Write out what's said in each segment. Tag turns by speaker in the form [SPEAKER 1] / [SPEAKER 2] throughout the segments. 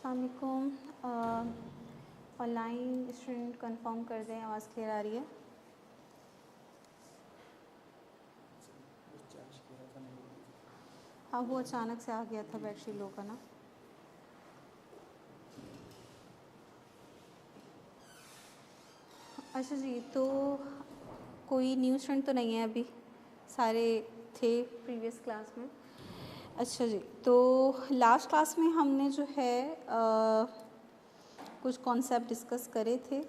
[SPEAKER 1] अस्सलाम वालेकुम। Online student confirm कर दें, आवाज़ क्लियर आ रही है? हाँ, वो अचानक से आ गया था बैटरी लो का ना। अच्छा जी, तो कोई न्यू स्टूडेंट तो नहीं है अभी, सारे थे प्रीवियस क्लास में। अच्छा जी, तो लास्ट क्लास में हमने जो है कुछ कॉन्सेप्ट डिस्कस करे थे,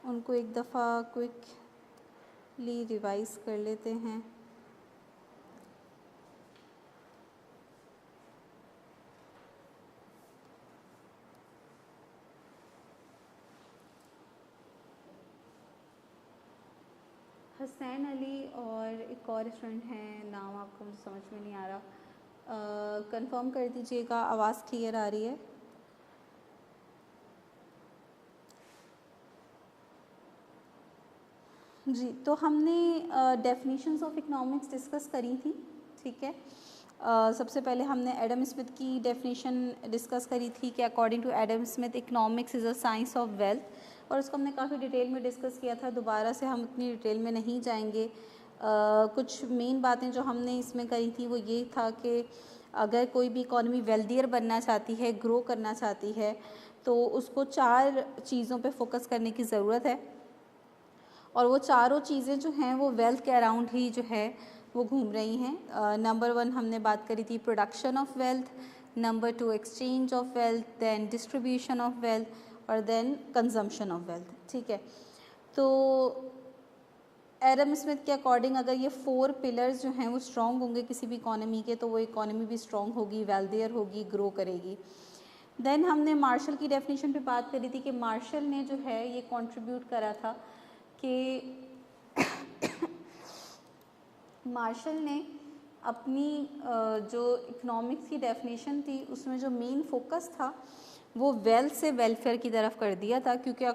[SPEAKER 1] उनको एक दफ़ा क्विकली रिवाइज़ कर लेते हैं। हसनैन अली और एक और स्टूडेंट हैं, नाम आपको मुझे समझ में नहीं आ रहा, कंफर्म कर दीजिएगा आवाज़ क्लियर आ रही है? जी, तो हमने डेफिनेशंस ऑफ इकोनॉमिक्स डिस्कस करी थी, ठीक है। सबसे पहले हमने एडम स्मिथ की डेफिनेशन डिस्कस करी थी कि according to Adam Smith economics is a science of wealth, और उसको हमने काफ़ी डिटेल में डिस्कस किया था। दोबारा से हम इतनी डिटेल में नहीं जाएंगे। कुछ मेन बातें जो हमने इसमें करी थी वो ये था कि अगर कोई भी इकॉनमी वेल्दियर बनना चाहती है, ग्रो करना चाहती है, तो उसको 4 चीज़ों पे फोकस करने की ज़रूरत है, और वो चारों चीज़ें जो हैं वो वेल्थ के अराउंड ही जो है वो घूम रही हैं। नंबर 1 हमने बात करी थी production of wealth, number 2 exchange of wealth, then distribution of wealth, और देन कंजम्पशन ऑफ वेल्थ, ठीक है। तो एडम स्मिथ के अकॉर्डिंग अगर ये 4 पिलर्स जो हैं वो स्ट्रॉन्ग होंगे किसी भी इकोनॉमी के, तो वो इकोनॉमी भी स्ट्रॉन्ग होगी, वेल्दियर होगी, ग्रो करेगी। देन हमने मार्शल की डेफिनेशन पे बात करी थी कि मार्शल ने जो है ये कंट्रीब्यूट करा था कि मार्शल ने अपनी जो इकोनॉमिक्स की डेफिनेशन थी उसमें जो मेन फोकस था वो वेल्थ से वेलफेयर की तरफ कर दिया था, क्योंकि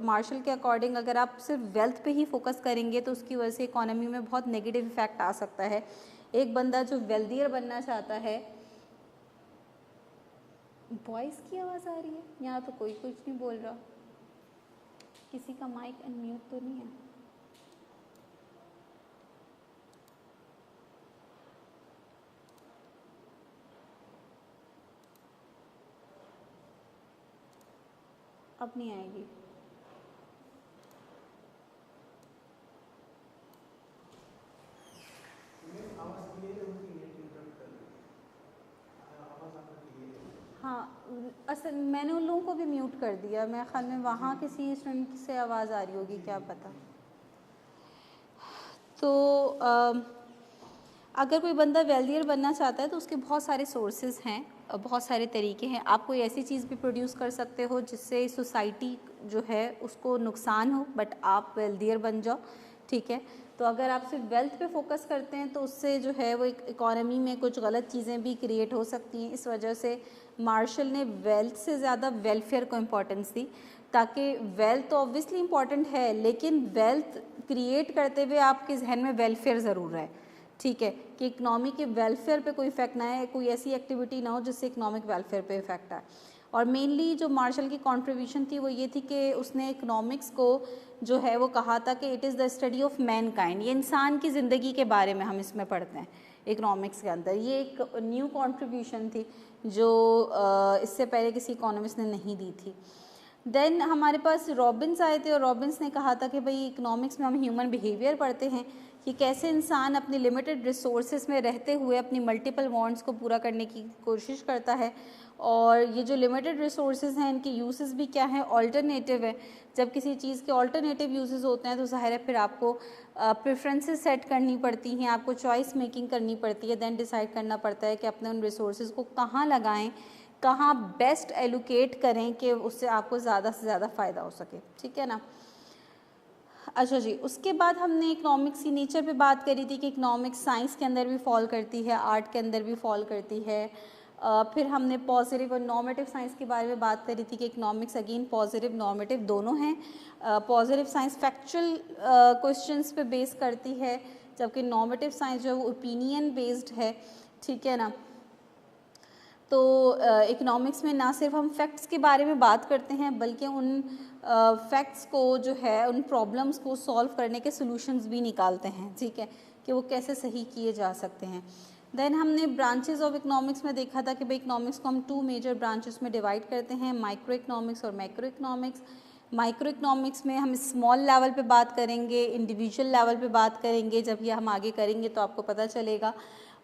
[SPEAKER 1] मार्शल के अकॉर्डिंग अगर आप सिर्फ वेल्थ पे ही फोकस करेंगे तो उसकी वजह से इकोनॉमी में बहुत नेगेटिव इफेक्ट आ सकता है। एक बंदा जो वेल्दियर बनना चाहता है, वॉइस की आवाज़ आ रही है यहाँ तो कोई कुछ नहीं बोल रहा, किसी का माइक अनम्यूट तो नहीं है? अब नहीं आएगी। हाँ, असल मैंने उन लोगों को भी म्यूट कर दिया, मेरे ख्याल में वहाँ किसी स्टूडेंट से आवाज़ आ रही होगी, क्या पता। तो अगर कोई बंदा वेल्दियर बनना चाहता है तो उसके बहुत सारे सोर्सेज हैं, बहुत सारे तरीके हैं। आप कोई ऐसी चीज़ भी प्रोड्यूस कर सकते हो जिससे सोसाइटी जो है उसको नुकसान हो, बट आप वेल्दियर बन जाओ, ठीक है। तो अगर आप सिर्फ वेल्थ पे फोकस करते हैं तो उससे जो है वो एक इकोनॉमी में कुछ गलत चीज़ें भी क्रिएट हो सकती हैं। इस वजह से मार्शल ने वेल्थ से ज़्यादा वेलफेयर को इम्पोर्टेंस दी, ताकि वेल्थ तो ऑब्वियसली इम्पॉर्टेंट है, लेकिन वेल्थ क्रिएट करते हुए आपके जहन में वेलफेयर ज़रूर है, ठीक है, कि इकनॉमी के वेलफेयर पे कोई इफेक्ट ना आए, कोई ऐसी एक्टिविटी ना हो जिससे इकोनॉमिक वेलफेयर पे इफेक्ट आए। और मेनली जो मार्शल की कंट्रीब्यूशन थी वो ये थी कि उसने इकोनॉमिक्स को जो है वो कहा था कि it is the study of man kind, ये इंसान की ज़िंदगी के बारे में हम इसमें पढ़ते हैं इकोनॉमिक्स के अंदर। ये एक न्यू कंट्रीब्यूशन थी जो इससे पहले किसी इकोनॉमिस्ट ने नहीं दी थी। देन हमारे पास रॉबिन्स आए थे और रॉबिन्स ने कहा था कि भाई इकोनॉमिक्स में हम ह्यूमन बिहेवियर पढ़ते हैं कि कैसे इंसान अपनी लिमिटेड रिसोर्सेज में रहते हुए अपनी मल्टीपल वांट्स को पूरा करने की कोशिश करता है, और ये जो लिमिटेड रिसोर्सेज हैं इनके यूजेस भी क्या हैं, ऑल्टरनेटिव है। जब किसी चीज़ के ऑल्टरनेटिव यूजेस होते हैं तो ज़ाहिर है फिर आपको प्रेफरेंसेस सेट करनी पड़ती हैं, आपको चॉइस मेकिंग करनी पड़ती है, देन डिसाइड करना पड़ता है कि अपने उन रिसोर्सेज को कहाँ लगाएं, कहाँ बेस्ट एलोकेट करें कि उससे आपको ज़्यादा से ज़्यादा फ़ायदा हो सके, ठीक है ना। अच्छा जी, उसके बाद हमने इकोनॉमिक्स की नेचर पे बात करी थी कि इकोनॉमिक्स साइंस के अंदर भी फॉल करती है, आर्ट के अंदर भी फॉल करती है। फिर हमने पॉजिटिव और नॉर्मेटिव साइंस के बारे में बात करी थी कि इकोनॉमिक्स अगेन पॉजिटिव नॉर्मेटिव दोनों हैं। पॉजिटिव साइंस फैक्चुअल क्वेश्चंस पे बेस करती है, जबकि नॉर्मेटिव साइंस जो है वो ओपिनियन बेस्ड है, ठीक है ना। तो इकोनॉमिक्स में ना सिर्फ हम फैक्ट्स के बारे में बात करते हैं बल्कि उन फैक्ट्स को जो है, उन प्रॉब्लम्स को सॉल्व करने के सॉल्यूशंस भी निकालते हैं, ठीक है, कि वो कैसे सही किए जा सकते हैं। देन हमने ब्रांचेस ऑफ इकोनॉमिक्स में देखा था कि भाई इकोनॉमिक्स को हम 2 मेजर ब्रांचेस में डिवाइड करते हैं, माइक्रो इकोनॉमिक्स और मैक्रो इकोनॉमिक्स। माइक्रो इकोनॉमिक्स में हम स्मॉल लेवल पे बात करेंगे, इंडिविजुअल लेवल पे बात करेंगे, जब ये हम आगे करेंगे तो आपको पता चलेगा।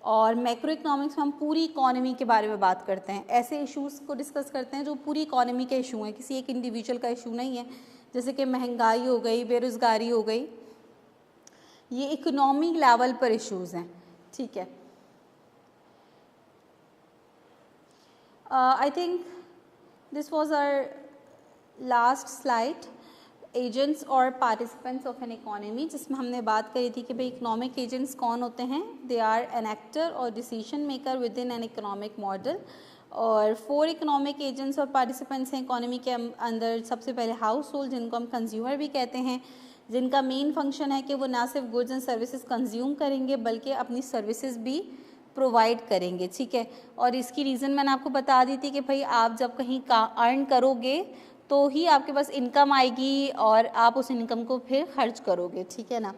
[SPEAKER 1] और मैक्रो इकोनॉमिक्स में हम पूरी इकोनॉमी के बारे में बात करते हैं, ऐसे इश्यूज़ को डिस्कस करते हैं जो पूरी इकोनॉमी के इशू हैं, किसी एक इंडिविजुअल का इशू नहीं है, जैसे कि महंगाई हो गई, बेरोज़गारी हो गई, ये इकोनॉमी लेवल पर इश्यूज़ हैं, ठीक है। I think this was our last slide, agents और पार्टिसिपेंट्स ऑफ एन इकोनॉमी, जिसमें हमने बात करी थी कि भाई इकोनॉमिक एजेंट्स कौन होते हैं। दे आर एन एक्टर और decision maker with in an economic model. और 4 इकोनॉमिक एजेंट्स और पार्टिसिपेंट्स हैं इकोनॉमी के अंदर। सबसे पहले हाउस होल्ड, जिनको हम कंज्यूमर भी कहते हैं, जिनका मेन फंक्शन है कि वो ना सिर्फ गुड्स एंड सर्विसेज कंज्यूम करेंगे बल्कि अपनी सर्विसेज भी प्रोवाइड करेंगे, ठीक है। और इसकी रीज़न मैंने आपको बता दी थी कि भाई आप जब कहीं अर्न करोगे तो ही आपके पास इनकम आएगी और आप उस इनकम को फिर खर्च करोगे, ठीक है ना।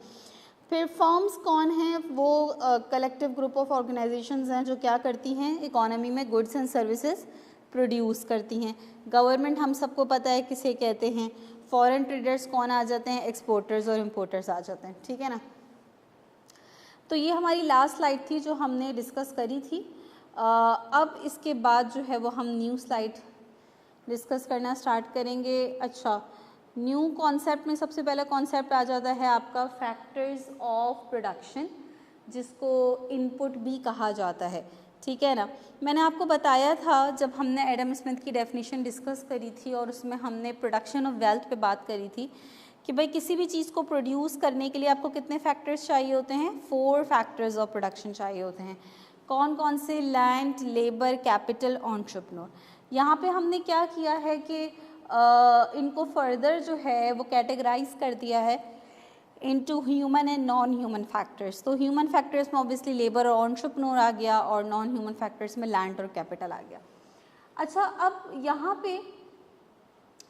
[SPEAKER 1] फिर फर्म्स कौन हैं, वो कलेक्टिव ग्रुप ऑफ ऑर्गेनाइजेशंस हैं जो क्या करती हैं, इकोनॉमी में गुड्स एंड सर्विसेज प्रोड्यूस करती हैं। गवर्नमेंट हम सबको पता है किसे कहते हैं। फॉरेन ट्रेडर्स कौन आ जाते हैं, एक्सपोर्टर्स और इम्पोर्टर्स आ जाते हैं, ठीक है ना। तो ये हमारी लास्ट स्लाइड थी जो हमने डिस्कस करी थी। अब इसके बाद जो है वो हम न्यू स्लाइड डिस्कस करना स्टार्ट करेंगे। अच्छा, न्यू कॉन्सेप्ट में सबसे पहला कॉन्सेप्ट आ जाता है आपका फैक्टर्स ऑफ प्रोडक्शन, जिसको इनपुट भी कहा जाता है, ठीक है ना। मैंने आपको बताया था जब हमने एडम स्मिथ की डेफिनेशन डिस्कस करी थी और उसमें हमने प्रोडक्शन ऑफ वेल्थ पे बात करी थी कि भाई किसी भी चीज़ को प्रोड्यूस करने के लिए आपको कितने फैक्टर्स चाहिए होते हैं, 4 फैक्टर्स ऑफ प्रोडक्शन चाहिए होते हैं। कौन कौन से, लैंड, लेबर, कैपिटल, एंटरप्रेन्योर। यहाँ पे हमने क्या किया है कि इनको फर्दर जो है वो कैटेगराइज कर दिया है into human and non human factors. तो ह्यूमन फैक्टर्स में ऑब्वियसली लेबर और एंटरप्रेन्योर आ गया और नॉन ह्यूमन फैक्टर्स में लैंड और कैपिटल आ गया। अच्छा, अब यहाँ पे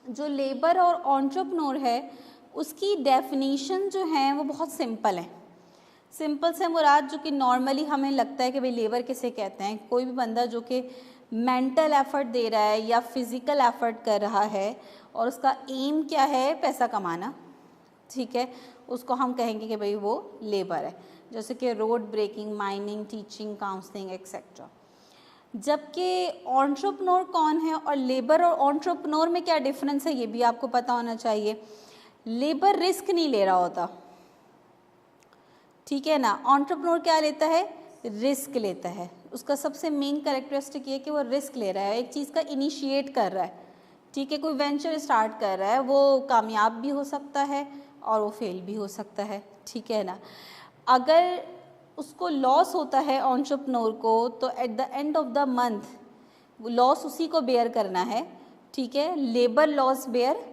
[SPEAKER 1] जो लेबर और एंटरप्रेन्योर है उसकी डेफिनेशन जो है वो बहुत सिंपल है। सिंपल से मुराद जो कि नॉर्मली हमें लगता है कि भाई लेबर किसे कहते हैं, कोई भी बंदा जो कि मेंटल एफर्ट दे रहा है या फिज़िकल एफर्ट कर रहा है और उसका एम क्या है, पैसा कमाना, ठीक है, उसको हम कहेंगे कि भाई वो लेबर है। जैसे कि road breaking, mining, teaching, counselling etcetera. जबकि एंटरप्रेन्योर कौन है और लेबर और एंटरप्रेन्योर में क्या डिफरेंस है ये भी आपको पता होना चाहिए। लेबर रिस्क नहीं ले रहा होता, ठीक है ना। एंटरप्रेन्योर क्या लेता है, रिस्क लेता है। उसका सबसे मेन कैरेक्टरिस्टिक ये कि वो रिस्क ले रहा है, एक चीज़ का इनिशिएट कर रहा है, ठीक है। कोई वेंचर स्टार्ट कर रहा है, वो कामयाब भी हो सकता है और वो फेल भी हो सकता है, ठीक है ना। अगर उसको लॉस होता है एंटरप्रेन्योर को तो at the end of the month loss उसी को बेयर करना है, ठीक है। लेबर लॉस बेयर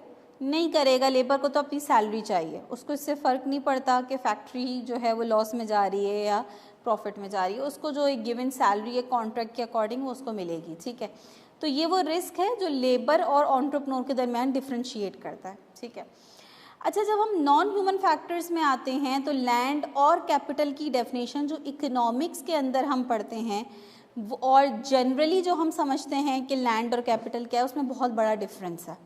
[SPEAKER 1] नहीं करेगा, लेबर को तो अपनी सैलरी चाहिए, उसको इससे फ़र्क नहीं पड़ता कि फैक्ट्री जो है वो लॉस में जा रही है या प्रॉफिट में जा रही है, उसको जो एक गिवन सैलरी है कॉन्ट्रैक्ट के अकॉर्डिंग वो उसको मिलेगी, ठीक है। तो ये वो रिस्क है जो लेबर और एंटरप्रेन्योर के दरमियान डिफ्रेंशिएट करता है, ठीक है। अच्छा, जब हम नॉन ह्यूमन फैक्टर्स में आते हैं तो लैंड और कैपिटल की डेफिनेशन जो इकोनॉमिक्स के अंदर हम पढ़ते हैं और जनरली जो हम समझते हैं कि लैंड और कैपिटल क्या है, उसमें बहुत बड़ा डिफरेंस है,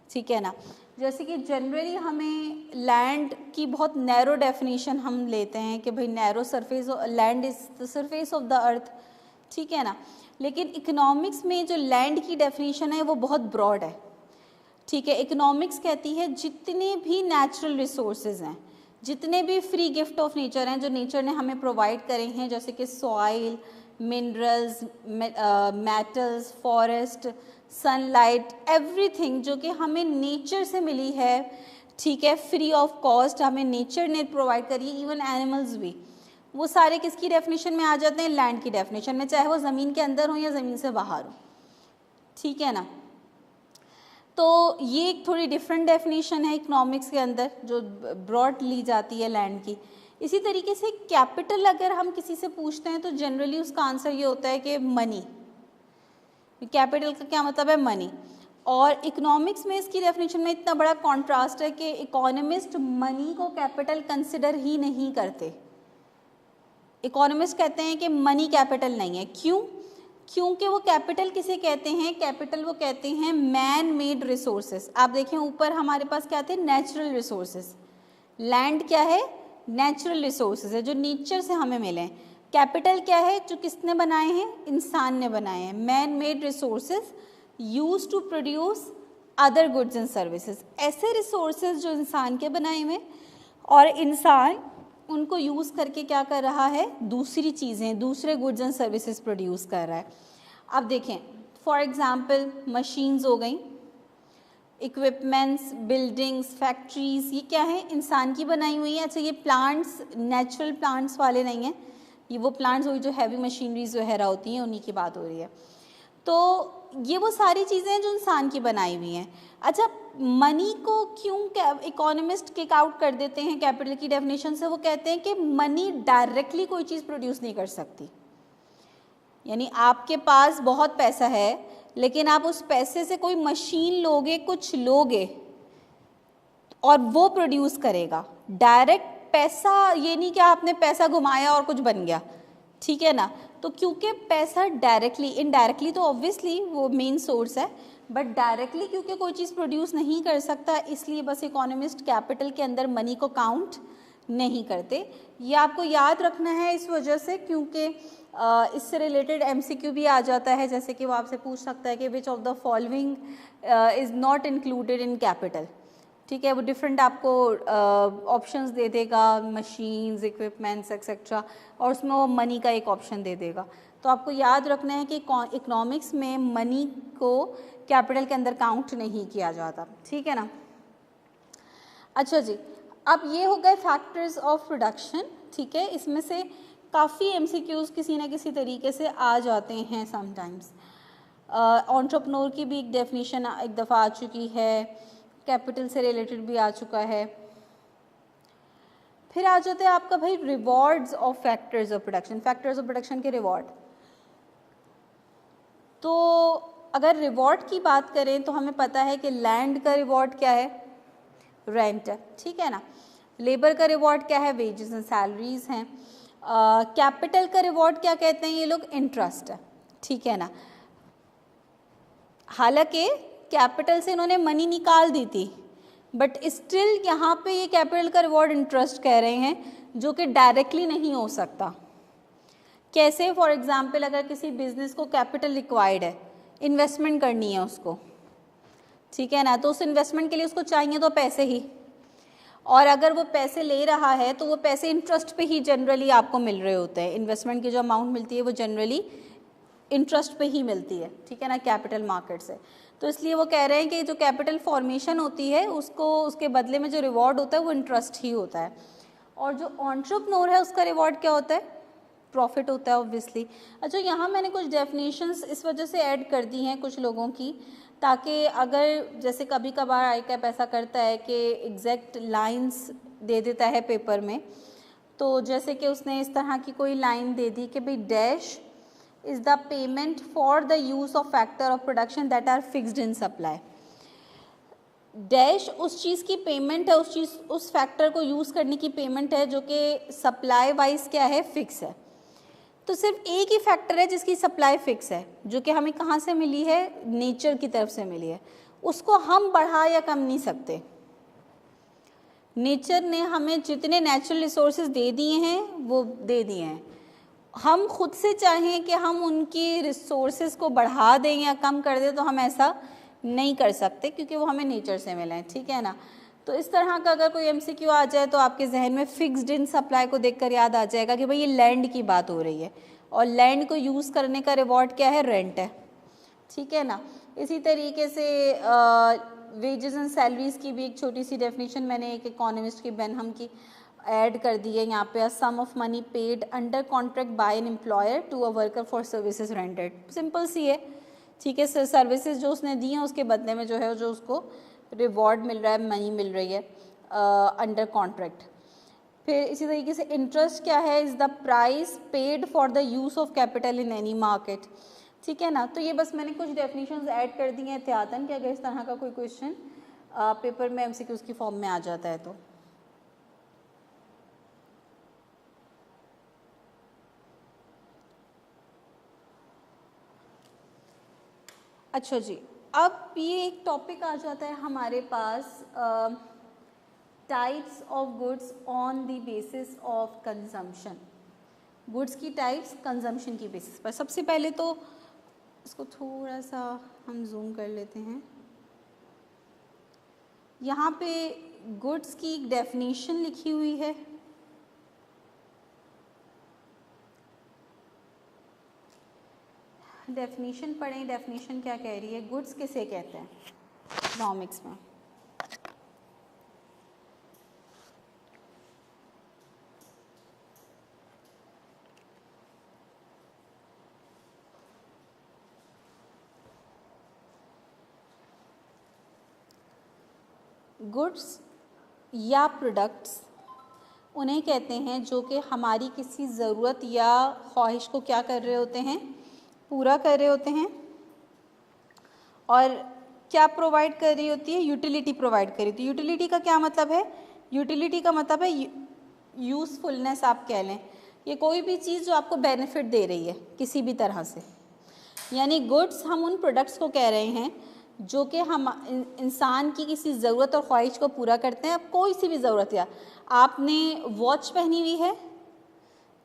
[SPEAKER 1] ठीक है ना। जैसे कि जनरली हमें लैंड की बहुत नैरो डेफिनेशन हम लेते हैं कि भाई narrow surface, land is the surface of the earth, ठीक है ना। लेकिन इकोनॉमिक्स में जो लैंड की डेफिनेशन है वो बहुत ब्रॉड है, ठीक है। इकोनॉमिक्स कहती है जितने भी नेचुरल रिसोर्सेज हैं, जितने भी फ्री गिफ्ट ऑफ नेचर हैं जो नेचर ने हमें प्रोवाइड करे हैं, जैसे कि soil, minerals, metals, forest, sunlight, everything जो कि हमें नेचर से मिली है, ठीक है, फ्री ऑफ कॉस्ट हमें नेचर ने प्रोवाइड करी है। इवन एनिमल्स भी, वो सारे किसकी डेफिनेशन में आ जाते हैं, लैंड की डेफिनेशन में, चाहे वो ज़मीन के अंदर हो या ज़मीन से बाहर हो, ठीक है ना। तो ये एक थोड़ी डिफरेंट डेफिनेशन है इकोनॉमिक्स के अंदर जो ब्रॉड ली जाती है लैंड की। इसी तरीके से कैपिटल अगर हम किसी से पूछते हैं तो जनरली उसका आंसर ये होता है कि मनी, कैपिटल का क्या मतलब है? मनी। और इकोनॉमिक्स में इसकी डेफिनेशन में इतना बड़ा कॉन्ट्रास्ट है कि इकोनॉमिस्ट मनी को कैपिटल कंसिडर ही नहीं करते। इकोनॉमिस्ट कहते हैं कि मनी कैपिटल नहीं है। क्यों? क्योंकि वो कैपिटल किसे कहते हैं? कैपिटल वो कहते हैं मैन मेड रिसोर्सेज। आप देखें ऊपर हमारे पास क्या थे? Natural resources. लैंड क्या है? नेचुरल रिसोर्सेज है जो नेचर से हमें मिले हैं। कैपिटल क्या है? जो किसने बनाए हैं? इंसान ने बनाए हैं। Man made resources use to produce other goods and services. ऐसे रिसोर्सेज जो इंसान के बनाए हुए और इंसान उनको यूज़ करके क्या कर रहा है? दूसरी चीज़ें, दूसरे गुड्स एंड सर्विसेज प्रोड्यूस कर रहा है। अब देखें फॉर एग्जांपल मशीन्स हो गई, इक्विपमेंट्स, बिल्डिंग्स, फैक्ट्रीज, ये क्या है? इंसान की बनाई हुई है। अच्छा ये प्लांट्स नेचुरल प्लांट्स वाले नहीं हैं, ये वो प्लांट्स हुई जो हैवी मशीनरीज वगैरह होती हैं, उन्हीं की बात हो रही है। तो ये वो सारी चीज़ें हैं जो इंसान की बनाई हुई हैं। अच्छा मनी को क्यों इकोनॉमिस्ट किक आउट कर देते हैं कैपिटल की डेफिनेशन से? वो कहते हैं कि मनी डायरेक्टली कोई चीज़ प्रोड्यूस नहीं कर सकती। यानी आपके पास बहुत पैसा है लेकिन आप उस पैसे से कोई मशीन लोगे, कुछ लोगे और वो प्रोड्यूस करेगा। डायरेक्ट पैसा ये नहीं कि आपने पैसा घुमाया और कुछ बन गया, ठीक है ना। तो क्योंकि पैसा डायरेक्टली, इनडायरेक्टली तो ऑब्वियसली वो मेन सोर्स है, बट डायरेक्टली क्योंकि कोई चीज़ प्रोड्यूस नहीं कर सकता, इसलिए बस इकोनॉमिस्ट कैपिटल के अंदर मनी को काउंट नहीं करते। ये आपको याद रखना है इस वजह से, क्योंकि इससे रिलेटेड एमसीक्यू भी आ जाता है। जैसे कि वो आपसे पूछ सकता है कि which of the following is not included in capital, ठीक है। वो डिफरेंट आपको ऑप्शंस दे देगा, मशीन्स, इक्विपमेंट्स एक्सेट्रा, और उसमें वो मनी का एक ऑप्शन दे देगा। तो आपको याद रखना है कि इकोनॉमिक्स में मनी को कैपिटल के अंदर काउंट नहीं किया जाता, ठीक है ना। अच्छा जी, अब ये हो गए फैक्टर्स ऑफ प्रोडक्शन, ठीक है। इसमें से काफ़ी एमसीक्यूज़ किसी न किसी तरीके से आ जाते हैं समटाइम्स। एंटरप्रेन्योर की भी एक डेफिनेशन एक दफ़ा आ चुकी है, कैपिटल से रिलेटेड भी आ चुका है। फिर आ जाते हैं आपका भाई rewards of factors of production, factors of production के रिवॉर्ड। तो अगर रिवॉर्ड की बात करें तो हमें पता है कि लैंड का रिवॉर्ड क्या है? रेंट है, ठीक है ना। लेबर का रिवॉर्ड क्या है? वेजेस एंड सैलरीज हैं। कैपिटल का रिवॉर्ड क्या कहते हैं ये लोग? इंटरेस्ट है, ठीक है ना। हालांकि कैपिटल से इन्होंने मनी निकाल दी थी, बट स्टिल यहाँ पे ये कैपिटल का रिवॉर्ड इंटरेस्ट कह रहे हैं, जो कि डायरेक्टली नहीं हो सकता। कैसे? फॉर एग्जांपल अगर किसी बिजनेस को कैपिटल रिक्वायर्ड है, इन्वेस्टमेंट करनी है उसको, ठीक है ना, तो उस इन्वेस्टमेंट के लिए उसको चाहिए तो पैसे ही, और अगर वो पैसे ले रहा है तो वो पैसे इंटरेस्ट पे ही जनरली आपको मिल रहे होते हैं। इन्वेस्टमेंट की जो अमाउंट मिलती है वो जनरली इंटरेस्ट पे ही मिलती है, ठीक है ना, कैपिटल मार्केट से। तो इसलिए वो कह रहे हैं कि जो कैपिटल फॉर्मेशन होती है उसको, उसके बदले में जो रिवॉर्ड होता है वो इंटरेस्ट ही होता है। और जो एंटरप्रेन्योर है उसका रिवॉर्ड क्या होता है? प्रॉफिट होता है ऑब्वियसली। अच्छा यहाँ मैंने कुछ डेफिनेशंस इस वजह से ऐड कर दी हैं कुछ लोगों की, ताकि अगर जैसे कभी कभार आईकैप ऐसा करता है कि एग्जैक्ट लाइंस दे देता है पेपर में, तो जैसे कि उसने इस तरह की कोई लाइन दे दी कि भाई dash is the payment for the use of factor of production that are fixed in supply। Dash उस चीज़ की पेमेंट है, उस चीज़, उस फैक्टर को यूज़ करने की पेमेंट है जो कि सप्लाई वाइज क्या है? फिक्स है। तो सिर्फ एक ही फैक्टर है जिसकी सप्लाई फिक्स है, जो कि हमें कहाँ से मिली है? नेचर की तरफ से मिली है। उसको हम बढ़ा या कम नहीं सकते। नेचर ने हमें जितने नेचुरल रिसोर्सेज दे दिए हैं वो दे दिए हैं। हम खुद से चाहें कि हम उनकी रिसोर्सेज को बढ़ा दें या कम कर दें तो हम ऐसा नहीं कर सकते, क्योंकि वो हमें नेचर से मिले हैं, ठीक है ना। तो इस तरह का अगर कोई एमसीक्यू आ जाए तो आपके जहन में फिक्स्ड इन सप्लाई को देखकर याद आ जाएगा कि भाई ये लैंड की बात हो रही है, और लैंड को यूज़ करने का रिवॉर्ड क्या है? रेंट है, ठीक है ना। इसी तरीके से वेजेस एंड सैलरीज की भी एक छोटी सी डेफिनेशन मैंने एक इकोनॉमिस्ट की बेनहम की ऐड कर दी है यहाँ पे। Sum of money paid under contract by an employer to a worker for services rented. Simple सी है, ठीक है। सर्विसेज जो उसने दी हैं उसके बदले में जो है जो उसको रिवॉर्ड मिल रहा है, मनी मिल रही है अंडर कॉन्ट्रैक्ट। फिर इसी तरीके से इंटरेस्ट क्या है? Is the price paid for the use of capital in any market. ठीक है ना। तो ये बस मैंने कुछ डेफिनेशंस ऐड कर दी हैं एहतियातन कि अगर इस तरह का कोई क्वेश्चन पेपर में एमसीक्यूज की फॉर्म में आ जाता है तो। अच्छा जी, अब ये एक टॉपिक आ जाता है हमारे पास, types of goods on the basis of consumption. Goods की टाइप्स कंजम्पशन की बेसिस पर। सबसे पहले तो इसको थोड़ा सा हम जूम कर लेते हैं। यहाँ पे गुड्स की एक डेफिनेशन लिखी हुई है। डेफिनेशन पढ़ें, डेफिनेशन क्या कह रही है, गुड्स किसे कहते हैं इकोनॉमिक्स में। गुड्स या प्रोडक्ट्स उन्हें कहते हैं जो कि हमारी किसी ज़रूरत या ख्वाहिश को क्या कर रहे होते हैं, पूरा कर रहे होते हैं। और क्या प्रोवाइड कर रही होती है, यूटिलिटी प्रोवाइड कर रही होती है। यूटिलिटी का क्या मतलब है, यूटिलिटी का मतलब है यूज़फुलनेस आप कह लें। ये कोई भी चीज़ जो आपको बेनिफिट दे रही है किसी भी तरह से, यानी गुड्स हम उन प्रोडक्ट्स को कह रहे हैं जो कि हम इंसान की किसी ज़रूरत और ख्वाहिश को पूरा करते हैं। अब कोई सी भी ज़रूरत, या आपने वॉच पहनी हुई है,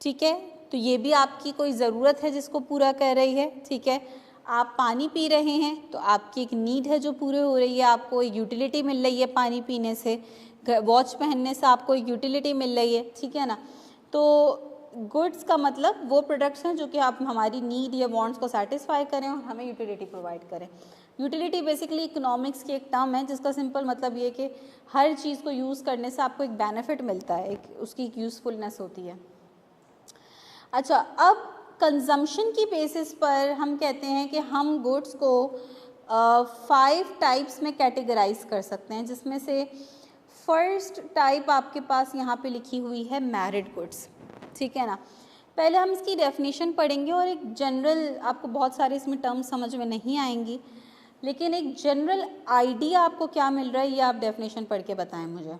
[SPEAKER 1] ठीक है, तो ये भी आपकी कोई ज़रूरत है जिसको पूरा कर रही है, ठीक है। आप पानी पी रहे हैं तो आपकी एक नीड है जो पूरी हो रही है, आपको एक यूटिलिटी मिल रही है पानी पीने से, वॉच पहनने से आपको एक यूटिलिटी मिल रही है, ठीक है ना। तो गुड्स का मतलब वो प्रोडक्ट्स हैं जो कि आप हमारी नीड या वांट्स को सेटिस्फाई करें और हमें यूटिलिटी प्रोवाइड करें। यूटिलिटी बेसिकली इकोनॉमिक्स की एक टर्म है जिसका सिंपल मतलब ये कि हर चीज़ को यूज़ करने से आपको एक बेनिफिट मिलता है, एक उसकी एक यूज़फुलनेस होती है। अच्छा, अब कंजम्पशन की बेसिस पर हम कहते हैं कि हम गुड्स को 5 टाइप्स में कैटेगराइज कर सकते हैं, जिसमें से फर्स्ट टाइप आपके पास यहाँ पे लिखी हुई है मैरिड गुड्स, ठीक है ना। पहले हम इसकी डेफिनेशन पढ़ेंगे और एक जनरल, आपको बहुत सारे इसमें टर्म्स समझ में नहीं आएंगी, लेकिन एक जनरल आइडिया आपको क्या मिल रहा है ये आप डेफिनेशन पढ़ के बताएं मुझे।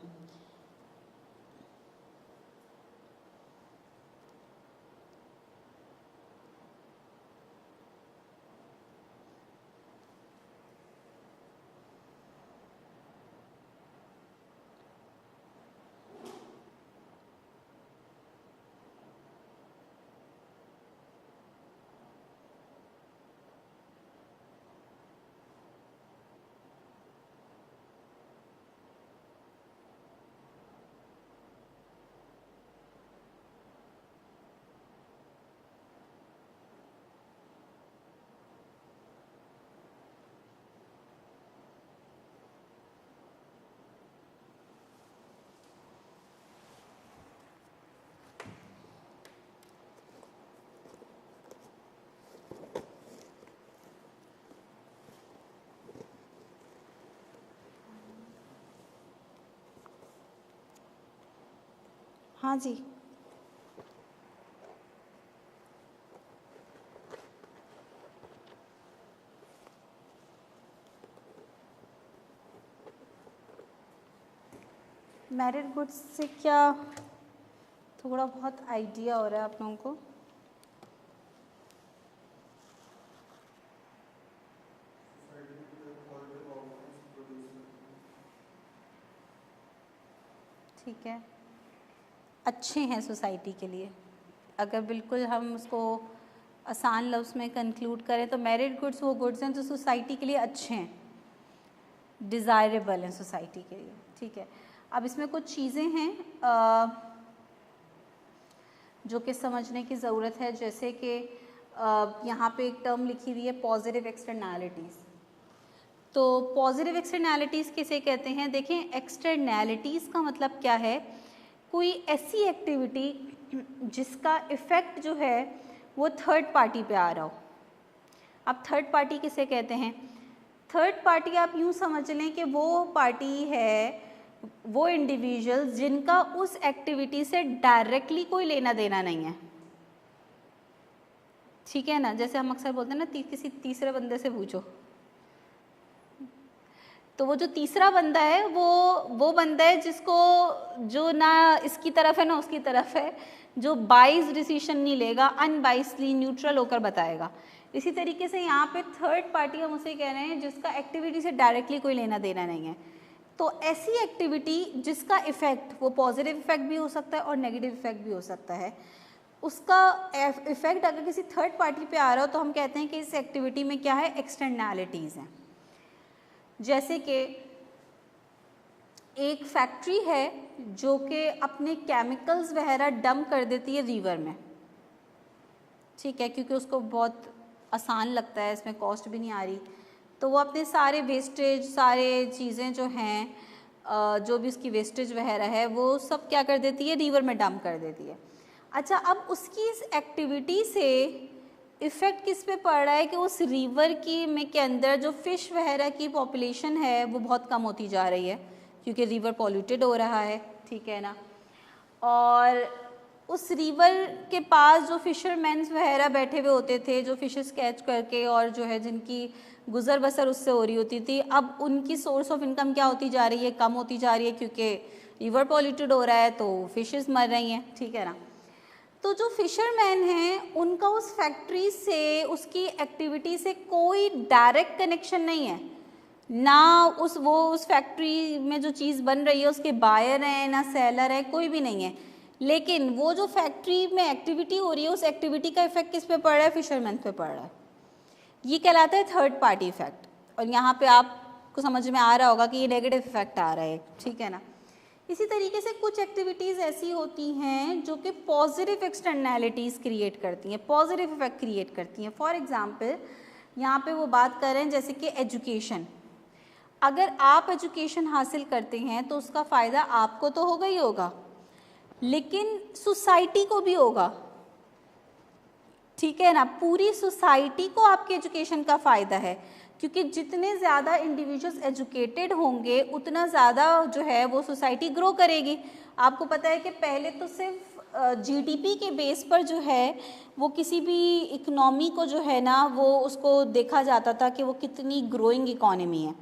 [SPEAKER 1] हाँ जी, मैरिड गुड्स से क्या थोड़ा बहुत आइडिया हो रहा है आप लोगों को? ठीक है, अच्छे हैं सोसाइटी के लिए। अगर बिल्कुल हम उसको आसान लफ्ज़ में कंक्लूड करें तो मैरिड गुड्स वो गुड्स हैं जो सोसाइटी के लिए अच्छे हैं, डिज़ायरेबल हैं सोसाइटी के लिए, ठीक है। अब इसमें कुछ चीज़ें हैं जो कि समझने की ज़रूरत है, जैसे कि यहाँ पे एक टर्म लिखी हुई है पॉजिटिव एक्सटर्नैलिटीज़। तो पॉजिटिव एक्सटर्नैलिटीज़ किसे कहते हैं? देखें, एक्सटर्नैलिटीज़ का मतलब क्या है, कोई ऐसी एक्टिविटी जिसका इफ़ेक्ट जो है वो थर्ड पार्टी पे आ रहा हो। अब थर्ड पार्टी किसे कहते हैं? थर्ड पार्टी आप यूँ समझ लें कि वो पार्टी है, वो इंडिविजुअल जिनका उस एक्टिविटी से डायरेक्टली कोई लेना देना नहीं है, ठीक है ना, जैसे हम अक्सर बोलते हैं ना किसी तीसरे बंदे से पूछो, तो वो जो तीसरा बंदा है वो बंदा है जिसको जो ना इसकी तरफ है ना उसकी तरफ है, जो बाइस डिसीजन नहीं लेगा, अनबाइसली न्यूट्रल होकर बताएगा। इसी तरीके से यहाँ पे थर्ड पार्टी हम उसे कह रहे हैं जिसका एक्टिविटी से डायरेक्टली कोई लेना देना नहीं है। तो ऐसी एक्टिविटी जिसका इफेक्ट वो पॉजिटिव इफेक्ट भी हो सकता है और नेगेटिव इफेक्ट भी हो सकता है, उसका इफेक्ट अगर किसी थर्ड पार्टी पे आ रहा हो तो हम कहते हैं कि इस एक्टिविटी में क्या है, एक्सटर्नैलिटीज़ हैं। जैसे कि एक फैक्ट्री है जो कि अपने केमिकल्स वगैरह डंप कर देती है रिवर में, ठीक है, क्योंकि उसको बहुत आसान लगता है, इसमें कॉस्ट भी नहीं आ रही, तो वो अपने सारे वेस्टेज, सारे चीज़ें जो हैं जो भी उसकी वेस्टेज वगैरह है वो सब क्या कर देती है, रिवर में डंप कर देती है। अच्छा, अब उसकी इस एक्टिविटी से इफ़ेक्ट किस पे पड़ रहा है कि उस रिवर के अंदर जो फ़िश वगैरह की पॉपुलेशन है वो बहुत कम होती जा रही है, क्योंकि रिवर पॉल्यूटेड हो रहा है, ठीक है ना। और उस रिवर के पास जो फिशरमैन्स वगैरह बैठे हुए होते थे, जो फिशेस कैच करके और जो है जिनकी गुज़र बसर उससे हो रही होती थी, अब उनकी सोर्स ऑफ इनकम क्या होती जा रही है, कम होती जा रही है, क्योंकि रिवर पॉल्यूटेड हो रहा है तो फिशेस मर रही हैं, ठीक है ना। तो जो फिशरमैन हैं उनका उस फैक्ट्री से, उसकी एक्टिविटी से कोई डायरेक्ट कनेक्शन नहीं है, ना उस फैक्ट्री में जो चीज़ बन रही है उसके बायर हैं, ना सेलर है, कोई भी नहीं है, लेकिन वो जो फैक्ट्री में एक्टिविटी हो रही है उस एक्टिविटी का इफेक्ट किस पे पड़ रहा है, फिशरमैन पे पड़ रहा है। ये कहलाता है थर्ड पार्टी इफेक्ट। और यहाँ पे आपको समझ में आ रहा होगा कि ये नेगेटिव इफेक्ट आ रहा है, ठीक है ना। इसी तरीके से कुछ एक्टिविटीज़ ऐसी होती हैं जो कि पॉजिटिव एक्सटर्नैलिटीज़ क्रिएट करती हैं, पॉजिटिव इफेक्ट क्रिएट करती हैं। फॉर एग्जांपल यहाँ पे वो बात कर रहे हैं जैसे कि एजुकेशन। अगर आप एजुकेशन हासिल करते हैं तो उसका फ़ायदा आपको तो होगा ही होगा, लेकिन सोसाइटी को भी होगा, ठीक है ना। पूरी सोसाइटी को आपके एजुकेशन का फ़ायदा है, क्योंकि जितने ज़्यादा इंडिविजुअल्स एजुकेटेड होंगे उतना ज़्यादा जो है वो सोसाइटी ग्रो करेगी। आपको पता है कि पहले तो सिर्फ जीडीपी के बेस पर जो है वो किसी भी इकनॉमी को जो है ना वो उसको देखा जाता था कि वो कितनी ग्रोइंग इकॉनमी है,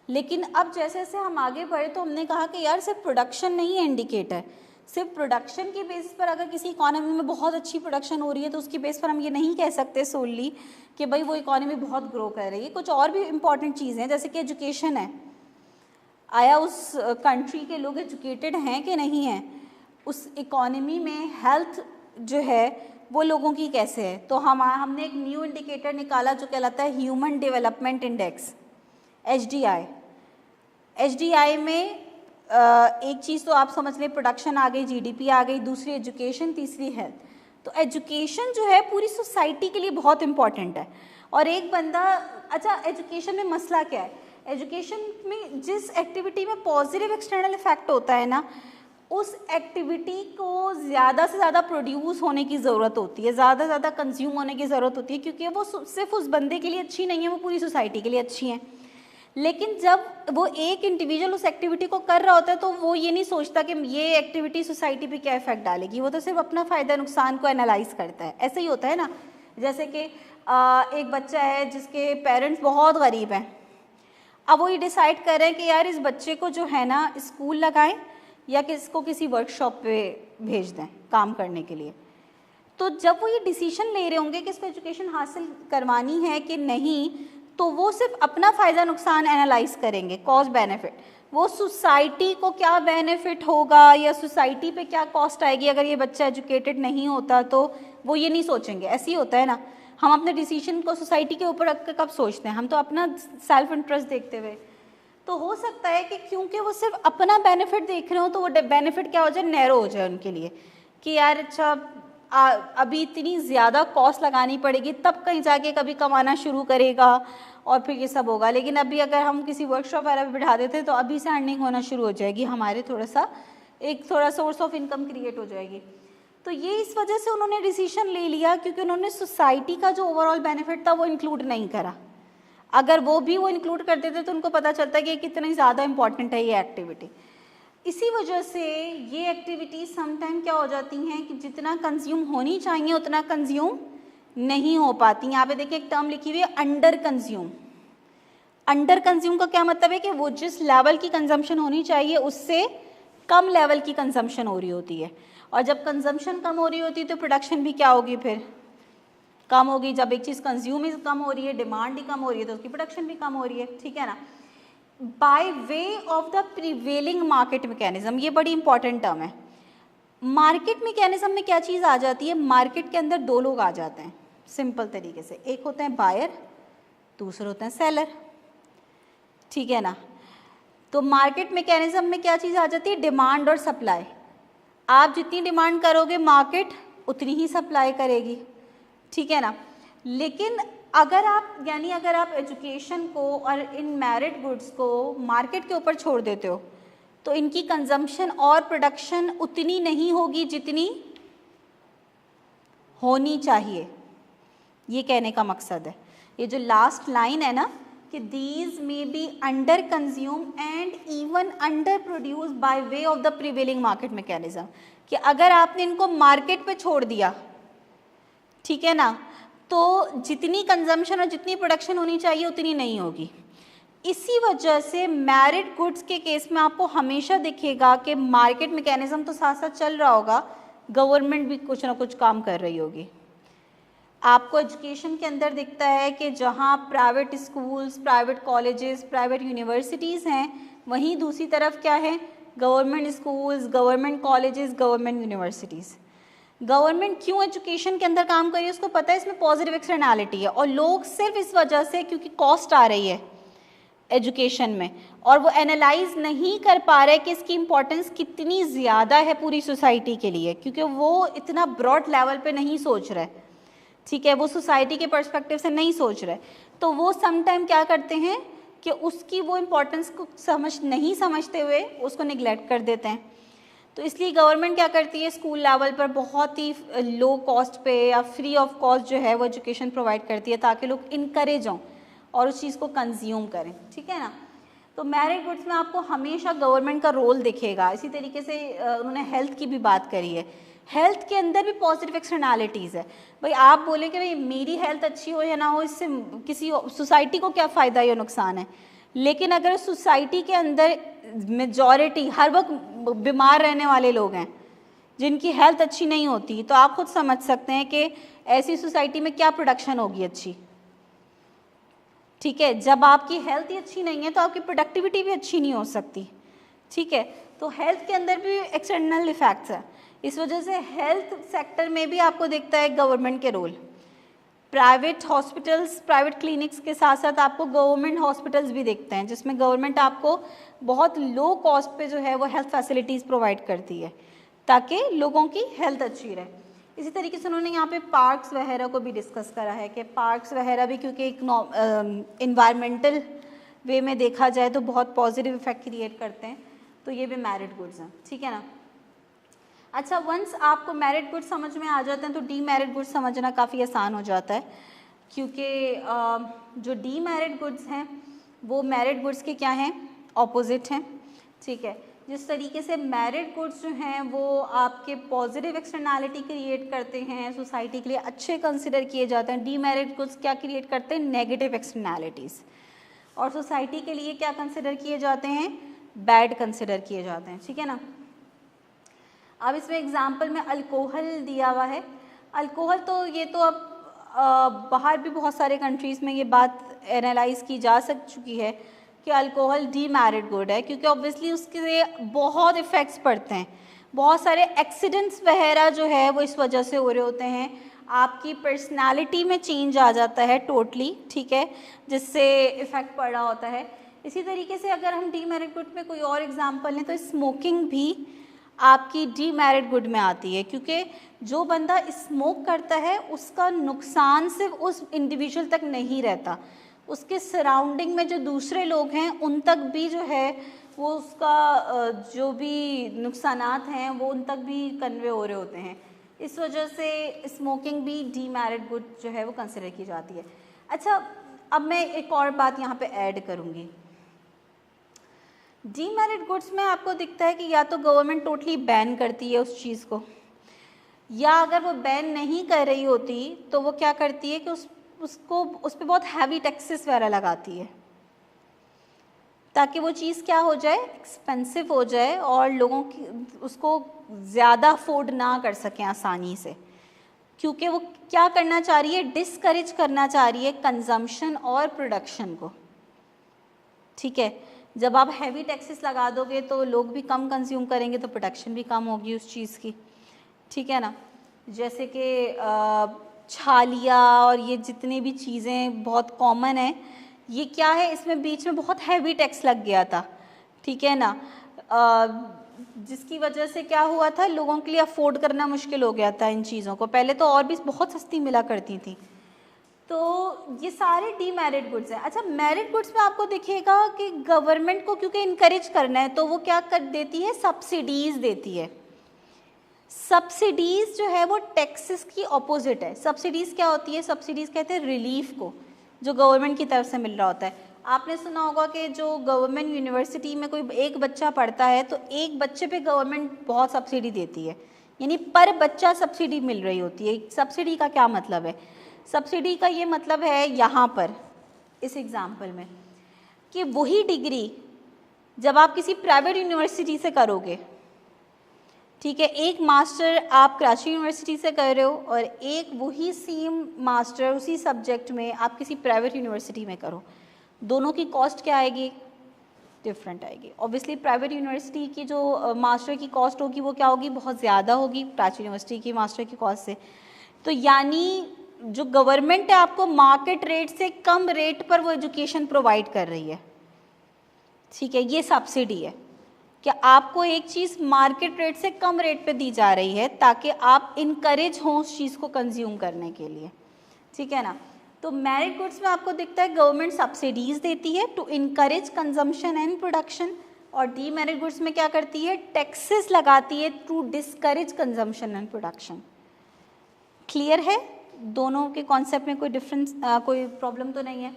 [SPEAKER 1] लेकिन अब जैसे जैसे हम आगे बढ़े तो हमने कहा कि यार सिर्फ प्रोडक्शन नहीं है इंडिकेटर, सिर्फ प्रोडक्शन के बेसिस पर अगर किसी इकॉनमी में बहुत अच्छी प्रोडक्शन हो रही है तो उसकी बेस पर हम ये नहीं कह सकते सोलली कि भाई वो इकॉनमी बहुत ग्रो कर रही है। कुछ और भी इम्पॉर्टेंट चीज़ें हैं, जैसे कि एजुकेशन है, आया उस कंट्री के लोग एजुकेटेड हैं कि नहीं हैं, उस इकॉनमी में हेल्थ जो है वो लोगों की कैसे है। तो हमने एक न्यू इंडिकेटर निकाला जो कहलाता है ह्यूमन डेवलपमेंट इंडेक्स, HDI में एक चीज़ तो आप समझ लें, प्रोडक्शन आ गई, जीडीपी आ गई, दूसरी एजुकेशन, तीसरी हेल्थ। तो एजुकेशन जो है पूरी सोसाइटी के लिए बहुत इंपॉर्टेंट है। और एक बंदा, अच्छा एजुकेशन में मसला क्या है, एजुकेशन में जिस एक्टिविटी में पॉजिटिव एक्सटर्नल इफेक्ट होता है ना, उस एक्टिविटी को ज़्यादा से ज़्यादा प्रोड्यूस होने की ज़रूरत होती है, ज़्यादा से ज़्यादा कंज्यूम होने की ज़रूरत होती है, क्योंकि वो सिर्फ उस बंदे के लिए अच्छी नहीं है, वो पूरी सोसाइटी के लिए अच्छी है। लेकिन जब वो एक इंडिविजुअल उस एक्टिविटी को कर रहा होता है तो वो ये नहीं सोचता कि ये एक्टिविटी सोसाइटी पे क्या इफेक्ट डालेगी, वो तो सिर्फ अपना फ़ायदा नुकसान को एनालाइज करता है। ऐसे ही होता है ना, जैसे कि एक बच्चा है जिसके पेरेंट्स बहुत गरीब हैं, अब वो ये डिसाइड कर रहे हैं कि यार इस बच्चे को जो है ना स्कूल लगाएं या किसको किसी वर्कशॉप पे भेज दें काम करने के लिए। तो जब वो ये डिसीजन ले रहे होंगे कि इसको एजुकेशन हासिल करवानी है कि नहीं, तो वो सिर्फ अपना फ़ायदा नुकसान एनालाइज करेंगे, कॉस्ट बेनिफिट, वो सोसाइटी को क्या बेनिफिट होगा या सोसाइटी पे क्या कॉस्ट आएगी अगर ये बच्चा एजुकेटेड नहीं होता, तो वो ये नहीं सोचेंगे। ऐसे ही होता है ना, हम अपने डिसीजन को सोसाइटी के ऊपर रख कर कब सोचते हैं, हम तो अपना सेल्फ इंटरेस्ट देखते हुए। तो हो सकता है कि क्योंकि वो सिर्फ अपना बेनिफिट देख रहे हो तो वो बेनिफिट क्या हो जाए, नैरो हो जाए उनके लिए, कि यार अच्छा अभी इतनी ज़्यादा कॉस्ट लगानी पड़ेगी तब कहीं जाके कभी कमाना शुरू करेगा और फिर ये सब होगा, लेकिन अभी अगर हम किसी वर्कशॉप वगैरह पे बिठा देते तो अभी से अर्निंग होना शुरू हो जाएगी, हमारे थोड़ा सोर्स ऑफ इनकम क्रिएट हो जाएगी। तो ये इस वजह से उन्होंने डिसीजन ले लिया क्योंकि उन्होंने सोसाइटी का जो ओवरऑल बेनिफिट था वो इंक्लूड नहीं करा। अगर वो इंक्लूड कर देते तो उनको पता चलता कि कितनी ज़्यादा इंपॉर्टेंट है ये एक्टिविटी। इसी वजह से ये एक्टिविटी समटाइम क्या हो जाती हैं कि जितना कंज्यूम होनी चाहिए उतना कंज्यूम नहीं हो पाती। यहाँ पे देखिए एक टर्म लिखी हुई है अंडर कंज्यूम। अंडर कंज्यूम का क्या मतलब है कि वो जिस लेवल की कंजम्पशन होनी चाहिए उससे कम लेवल की कंजम्पशन हो रही होती है, और जब कंजम्पशन कम हो रही होती है तो प्रोडक्शन भी क्या होगी, फिर कम होगी। जब एक चीज़ कंज्यूम ही कम हो रही है, डिमांड ही कम हो रही है, तो उसकी प्रोडक्शन भी कम हो रही है, ठीक है ना। By way of the prevailing market mechanism, ये बड़ी इंपॉर्टेंट टर्म है। मार्केट मैकेनिज्म में क्या चीज़ आ जाती है, मार्केट के अंदर दो लोग आ जाते हैं सिंपल तरीके से, एक होते हैं बायर, दूसरे होते हैं सेलर, ठीक है ना। तो मार्केट मैकेनिज्म में क्या चीज़ आ जाती है, डिमांड और सप्लाई। आप जितनी डिमांड करोगे मार्केट उतनी ही सप्लाई करेगी, ठीक है ना। लेकिन अगर आप अगर आप एजुकेशन को और इन मैरिड गुड्स को मार्केट के ऊपर छोड़ देते हो तो इनकी कंजम्पशन और प्रोडक्शन उतनी नहीं होगी जितनी होनी चाहिए। ये कहने का मकसद है, ये जो लास्ट लाइन है ना कि these may be under consume and even under produce by way of the prevailing market mechanism, कि अगर आपने इनको मार्केट पे छोड़ दिया, ठीक है ना, तो जितनी कंजम्पशन और जितनी प्रोडक्शन होनी चाहिए उतनी नहीं होगी। इसी वजह से मैरिड गुड्स के केस में आपको हमेशा दिखेगा कि मार्केट मैकेनिज्म तो साथ साथ चल रहा होगा, गवर्नमेंट भी कुछ ना कुछ काम कर रही होगी। आपको एजुकेशन के अंदर दिखता है कि जहाँ private schools, private colleges, private universities हैं, वहीं दूसरी तरफ क्या है, government schools, government colleges, government universities. Government क्यों एजुकेशन के अंदर काम कर रही है उसको पता है, इसमें पॉजिटिव एक्सटर्नैलिटी है, और लोग सिर्फ इस वजह से क्योंकि कॉस्ट आ रही है एजुकेशन में और वो एनालाइज नहीं कर पा रहे कि इसकी इम्पोर्टेंस कितनी ज़्यादा है पूरी सोसाइटी के लिए, क्योंकि वो इतना ब्रॉड लेवल पे नहीं सोच रहे, ठीक है, वो सोसाइटी के पर्सपेक्टिव से नहीं सोच रहे, तो वो समटाइम क्या करते हैं कि उसकी वो इम्पोर्टेंस को नहीं समझते हुए उसको निगलेक्ट कर देते हैं। तो इसलिए गवर्नमेंट क्या करती है, स्कूल लेवल पर बहुत ही लो कॉस्ट पे या फ्री ऑफ कॉस्ट जो है वो एजुकेशन प्रोवाइड करती है ताकि लोग इनकरेज हों और उस चीज़ को कंज्यूम करें, ठीक है ना। तो मैरिड गुड्स में आपको हमेशा गवर्नमेंट का रोल दिखेगा। इसी तरीके से उन्होंने हेल्थ की भी बात करी है, हेल्थ के अंदर भी पॉजिटिव एक्सटर्नैलिटीज़ है। भाई आप बोले कि भाई मेरी हेल्थ अच्छी हो या ना हो, इससे किसी सोसाइटी को क्या फ़ायदा या नुकसान है, लेकिन अगर सोसाइटी के अंदर मेजॉरिटी हर वक्त बीमार रहने वाले लोग हैं जिनकी हेल्थ अच्छी नहीं होती, तो आप खुद समझ सकते हैं कि ऐसी सोसाइटी में क्या प्रोडक्शन होगी अच्छी, ठीक है। जब आपकी हेल्थ ही अच्छी नहीं है तो आपकी प्रोडक्टिविटी भी अच्छी नहीं हो सकती, ठीक है। तो हेल्थ के अंदर भी एक्सटर्नल इफेक्ट्स है, इस वजह से हेल्थ सेक्टर में भी आपको दिखता है गवर्नमेंट के role. Private hospitals, private clinics के साथ साथ आपको गवर्नमेंट हॉस्पिटल्स भी देखते हैं जिसमें गवर्नमेंट आपको बहुत लो कॉस्ट पे जो है वो हेल्थ फैसिलिटीज़ प्रोवाइड करती है ताकि लोगों की हेल्थ अच्छी रहे। इसी तरीके से उन्होंने यहाँ पे पार्क्स वगैरह को भी डिस्कस करा है कि पार्क्स वगैरह भी क्योंकि एक इन्वायरमेंटल वे में देखा जाए तो बहुत पॉजिटिव इफेक्ट क्रिएट करते हैं, तो ये भी मैरिड गुड्स हैं, ठीक है ना। अच्छा, वंस आपको मैरिड गुड्स समझ में आ जाते हैं तो डी मैरिड गुड्स समझना काफ़ी आसान हो जाता है, क्योंकि जो डी मैरिड गुड्स हैं वो मैरिड गुड्स के क्या हैं, ऑपोजिट हैं, ठीक है। जिस तरीके से मैरिड गुड्स जो हैं वो आपके पॉजिटिव एक्सटर्नैलिटी क्रिएट करते हैं, सोसाइटी के लिए अच्छे कंसिडर किए जाते हैं, डी मैरिड गुड्स क्या क्रिएट करते हैं, नेगेटिव एक्सटर्नैलिटीज़, और सोसाइटी के लिए क्या कंसिडर किए जाते हैं, बैड कंसिडर किए जाते हैं, ठीक है ना। अब इसमें एग्जाम्पल में अल्कोहल दिया हुआ है। अल्कोहल तो ये तो अब बाहर भी बहुत सारे कंट्रीज़ में ये बात एनालाइज की जा चुकी है कि अल्कोहल डी मैरिड गुड है, क्योंकि ऑब्वियसली उसके बहुत इफ़ेक्ट्स पड़ते हैं, बहुत सारे एक्सीडेंट्स वगैरह जो है वो इस वजह से हो रहे होते हैं, आपकी पर्सनालिटी में चेंज आ जाता है टोटली, ठीक है, जिससे इफ़ेक्ट पड़ रहा होता है। इसी तरीके से अगर हम डी मैरिड गुड में कोई और एग्जाम्पल लें तो स्मोकिंग भी आपकी डी मैरिड गुड में आती है, क्योंकि जो बंदा स्मोक करता है उसका नुकसान सिर्फ उस इंडिविजुअल तक नहीं रहता, उसके सराउंडिंग में जो दूसरे लोग हैं उन तक भी जो है वो उसका जो भी नुकसानात हैं वो उन तक भी कन्वे हो रहे होते हैं। इस वजह से स्मोकिंग भी डी मैरिड गुड जो है वो कंसिडर की जाती है। अच्छा, अब मैं एक और बात यहाँ पे ऐड करूँगी। डीमेरिट गुड्स में आपको दिखता है कि या तो गवर्नमेंट टोटली बैन करती है उस चीज़ को, या अगर वो बैन नहीं कर रही होती तो वो क्या करती है कि उस पर बहुत हैवी टैक्सेस वगैरह लगाती है, ताकि वो चीज़ क्या हो जाए, एक्सपेंसिव हो जाए और लोगों की उसको ज़्यादा अफोर्ड ना कर सकें आसानी से, क्योंकि वो क्या करना चाह रही है, डिस्करेज करना चाह रही है कंजम्पशन और प्रोडक्शन को। ठीक है, जब आप हैवी टैक्सेस लगा दोगे तो लोग भी कम कंज्यूम करेंगे तो प्रोडक्शन भी कम होगी उस चीज़ की। ठीक है ना, जैसे कि छालिया और ये जितनी भी चीज़ें बहुत कॉमन है, ये क्या है, इसमें बीच में बहुत हैवी टैक्स लग गया था। ठीक है ना, जिसकी वजह से क्या हुआ था, लोगों के लिए अफोर्ड करना मुश्किल हो गया था इन चीज़ों को। पहले तो और भी बहुत सस्ती मिला करती थी। तो ये सारे डीमेरिट गुड्स हैं। अच्छा, मेरिट गुड्स में आपको दिखेगा कि गवर्नमेंट को क्योंकि इनकरेज करना है तो वो क्या कर देती है, सब्सिडीज़ देती है। सब्सिडीज़ जो है वो टैक्सेस की ऑपोजिट है। सब्सिडीज़ क्या होती है, सब्सिडीज़ कहते हैं रिलीफ को, जो गवर्नमेंट की तरफ से मिल रहा होता है। आपने सुना होगा कि जो गवर्नमेंट यूनिवर्सिटी में कोई एक बच्चा पढ़ता है तो एक बच्चे पे गवर्नमेंट बहुत सब्सिडी देती है, यानी पर बच्चा सब्सिडी मिल रही होती है। सब्सिडी का क्या मतलब है, सब्सिडी का ये मतलब है यहाँ पर इस एग्ज़ाम्पल में कि वही डिग्री जब आप किसी प्राइवेट यूनिवर्सिटी से करोगे, ठीक है, एक मास्टर आप कराची यूनिवर्सिटी से कर रहे हो और एक वही सेम मास्टर उसी सब्जेक्ट में आप किसी प्राइवेट यूनिवर्सिटी में करो, दोनों की कॉस्ट क्या आएगी, डिफरेंट आएगी। ऑब्वियसली प्राइवेट यूनिवर्सिटी की जो मास्टर की कॉस्ट होगी वो क्या होगी, बहुत ज़्यादा होगी कराची यूनिवर्सिटी की मास्टर की कॉस्ट से। तो यानी जो गवर्नमेंट है आपको मार्केट रेट से कम रेट पर वो एजुकेशन प्रोवाइड कर रही है। ठीक है, ये सब्सिडी है कि आपको एक चीज़ मार्केट रेट से कम रेट पे दी जा रही है ताकि आप इनकरेज हों उस चीज़ को कंज्यूम करने के लिए। ठीक है ना, तो मेरिट गुड्स में आपको दिखता है गवर्नमेंट सब्सिडीज़ देती है to encourage consumption and production, और डीमेरिट गुड्स में क्या करती है, टैक्सेस लगाती है to discourage consumption and production. Clear है, दोनों के कॉन्सेप्ट में कोई डिफरेंस, कोई प्रॉब्लम तो नहीं है।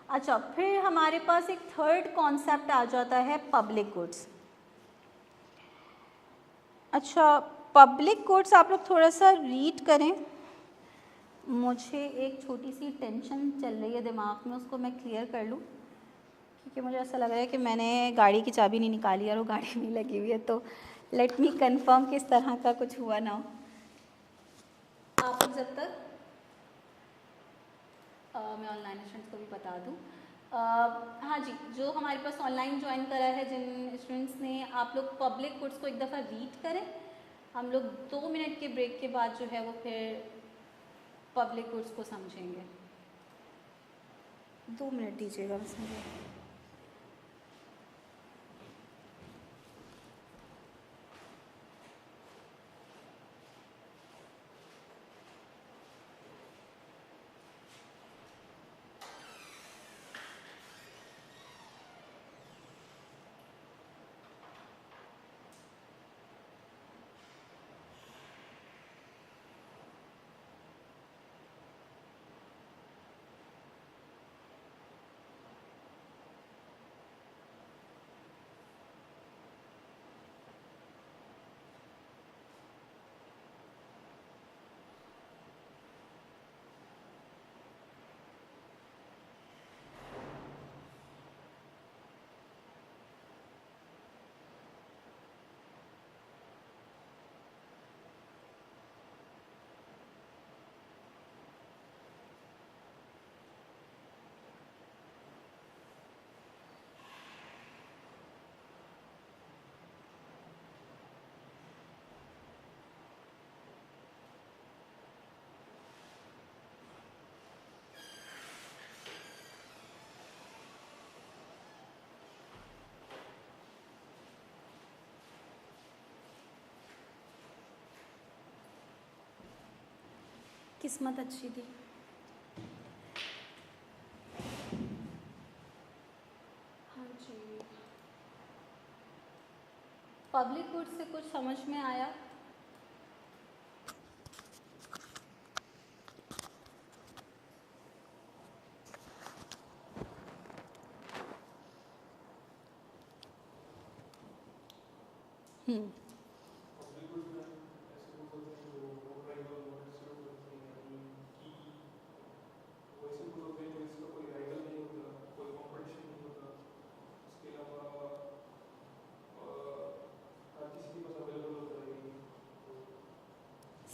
[SPEAKER 1] अच्छा, फिर हमारे पास एक थर्ड कॉन्सेप्ट आ जाता है पब्लिक गुड्स। अच्छा, पब्लिक गुड्स आप लोग थोड़ा सा रीड करें, मुझे एक छोटी सी टेंशन चल रही है दिमाग में, उसको मैं क्लियर कर लूँ, क्योंकि मुझे ऐसा लग रहा है कि मैंने गाड़ी की चाबी नहीं निकाली और वो गाड़ी नहीं लगी हुई है, तो लेट मी कंफर्म कि इस तरह का कुछ हुआ ना हो। आप लोग जब तक मैं ऑनलाइन स्टूडेंट्स को भी बता दूँ, हाँ जी, जो हमारे पास ऑनलाइन ज्वाइन करा है जिन स्टूडेंट्स ने, आप लोग पब्लिक गुड्स को एक दफ़ा रीड करें। हम लोग 2 मिनट के ब्रेक के बाद जो है वो फिर पब्लिक गुड्स को समझेंगे। 2 मिनट दीजिएगा बस मुझे। किस्मत अच्छी थी। हाँ जी, पब्लिक गुड्स से कुछ समझ में आया?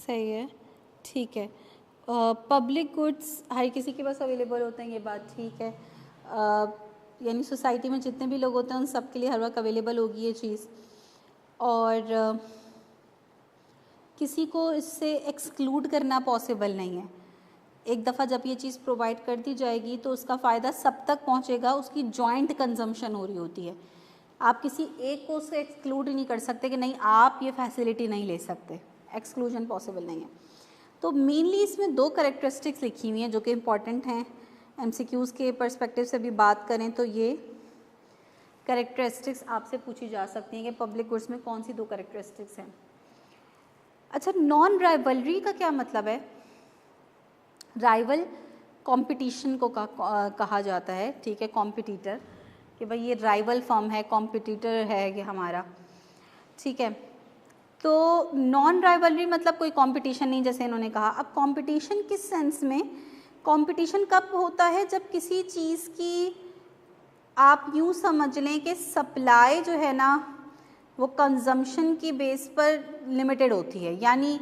[SPEAKER 1] सही है, ठीक है। पब्लिक गुड्स हर किसी के पास अवेलेबल होते हैं, ये बात ठीक है। यानी सोसाइटी में जितने भी लोग होते हैं उन सब के लिए हर वक्त अवेलेबल होगी ये चीज़, और किसी को इससे एक्सक्लूड करना पॉसिबल नहीं है। एक दफ़ा जब ये चीज़ प्रोवाइड कर दी जाएगी तो उसका फ़ायदा सब तक पहुंचेगा, उसकी जॉइंट कंजम्पशन हो रही होती है। आप किसी एक को उससे एक्सक्लूड नहीं कर सकते कि नहीं आप ये फैसिलिटी नहीं ले सकते, एक्सक्लूजन पॉसिबल नहीं है। तो मेनली इसमें दो कैरेक्टरिस्टिक्स लिखी हुई हैं जो कि इम्पॉर्टेंट हैं। एमसीक्यूज़ के पर्सपेक्टिव से भी बात करें तो ये कैरेक्टरिस्टिक्स आपसे पूछी जा सकती हैं कि पब्लिक गुड्स में कौन सी दो कैरेक्टरिस्टिक्स हैं। अच्छा, नॉन राइवलरी का क्या मतलब है? राइवल कंपटीशन को कहा जाता है, ठीक है, कॉम्पिटिटर, कि भाई ये राइवल फर्म है, कॉम्पिटिटर है ये हमारा, ठीक है। तो नॉन राइवलरी मतलब कोई कंपटीशन नहीं, जैसे इन्होंने कहा। अब कंपटीशन किस सेंस में? कंपटीशन कब होता है? जब किसी चीज़ की आप यूँ समझ लें कि सप्लाई जो है ना वो कंजम्पशन की बेस पर लिमिटेड होती है। यानी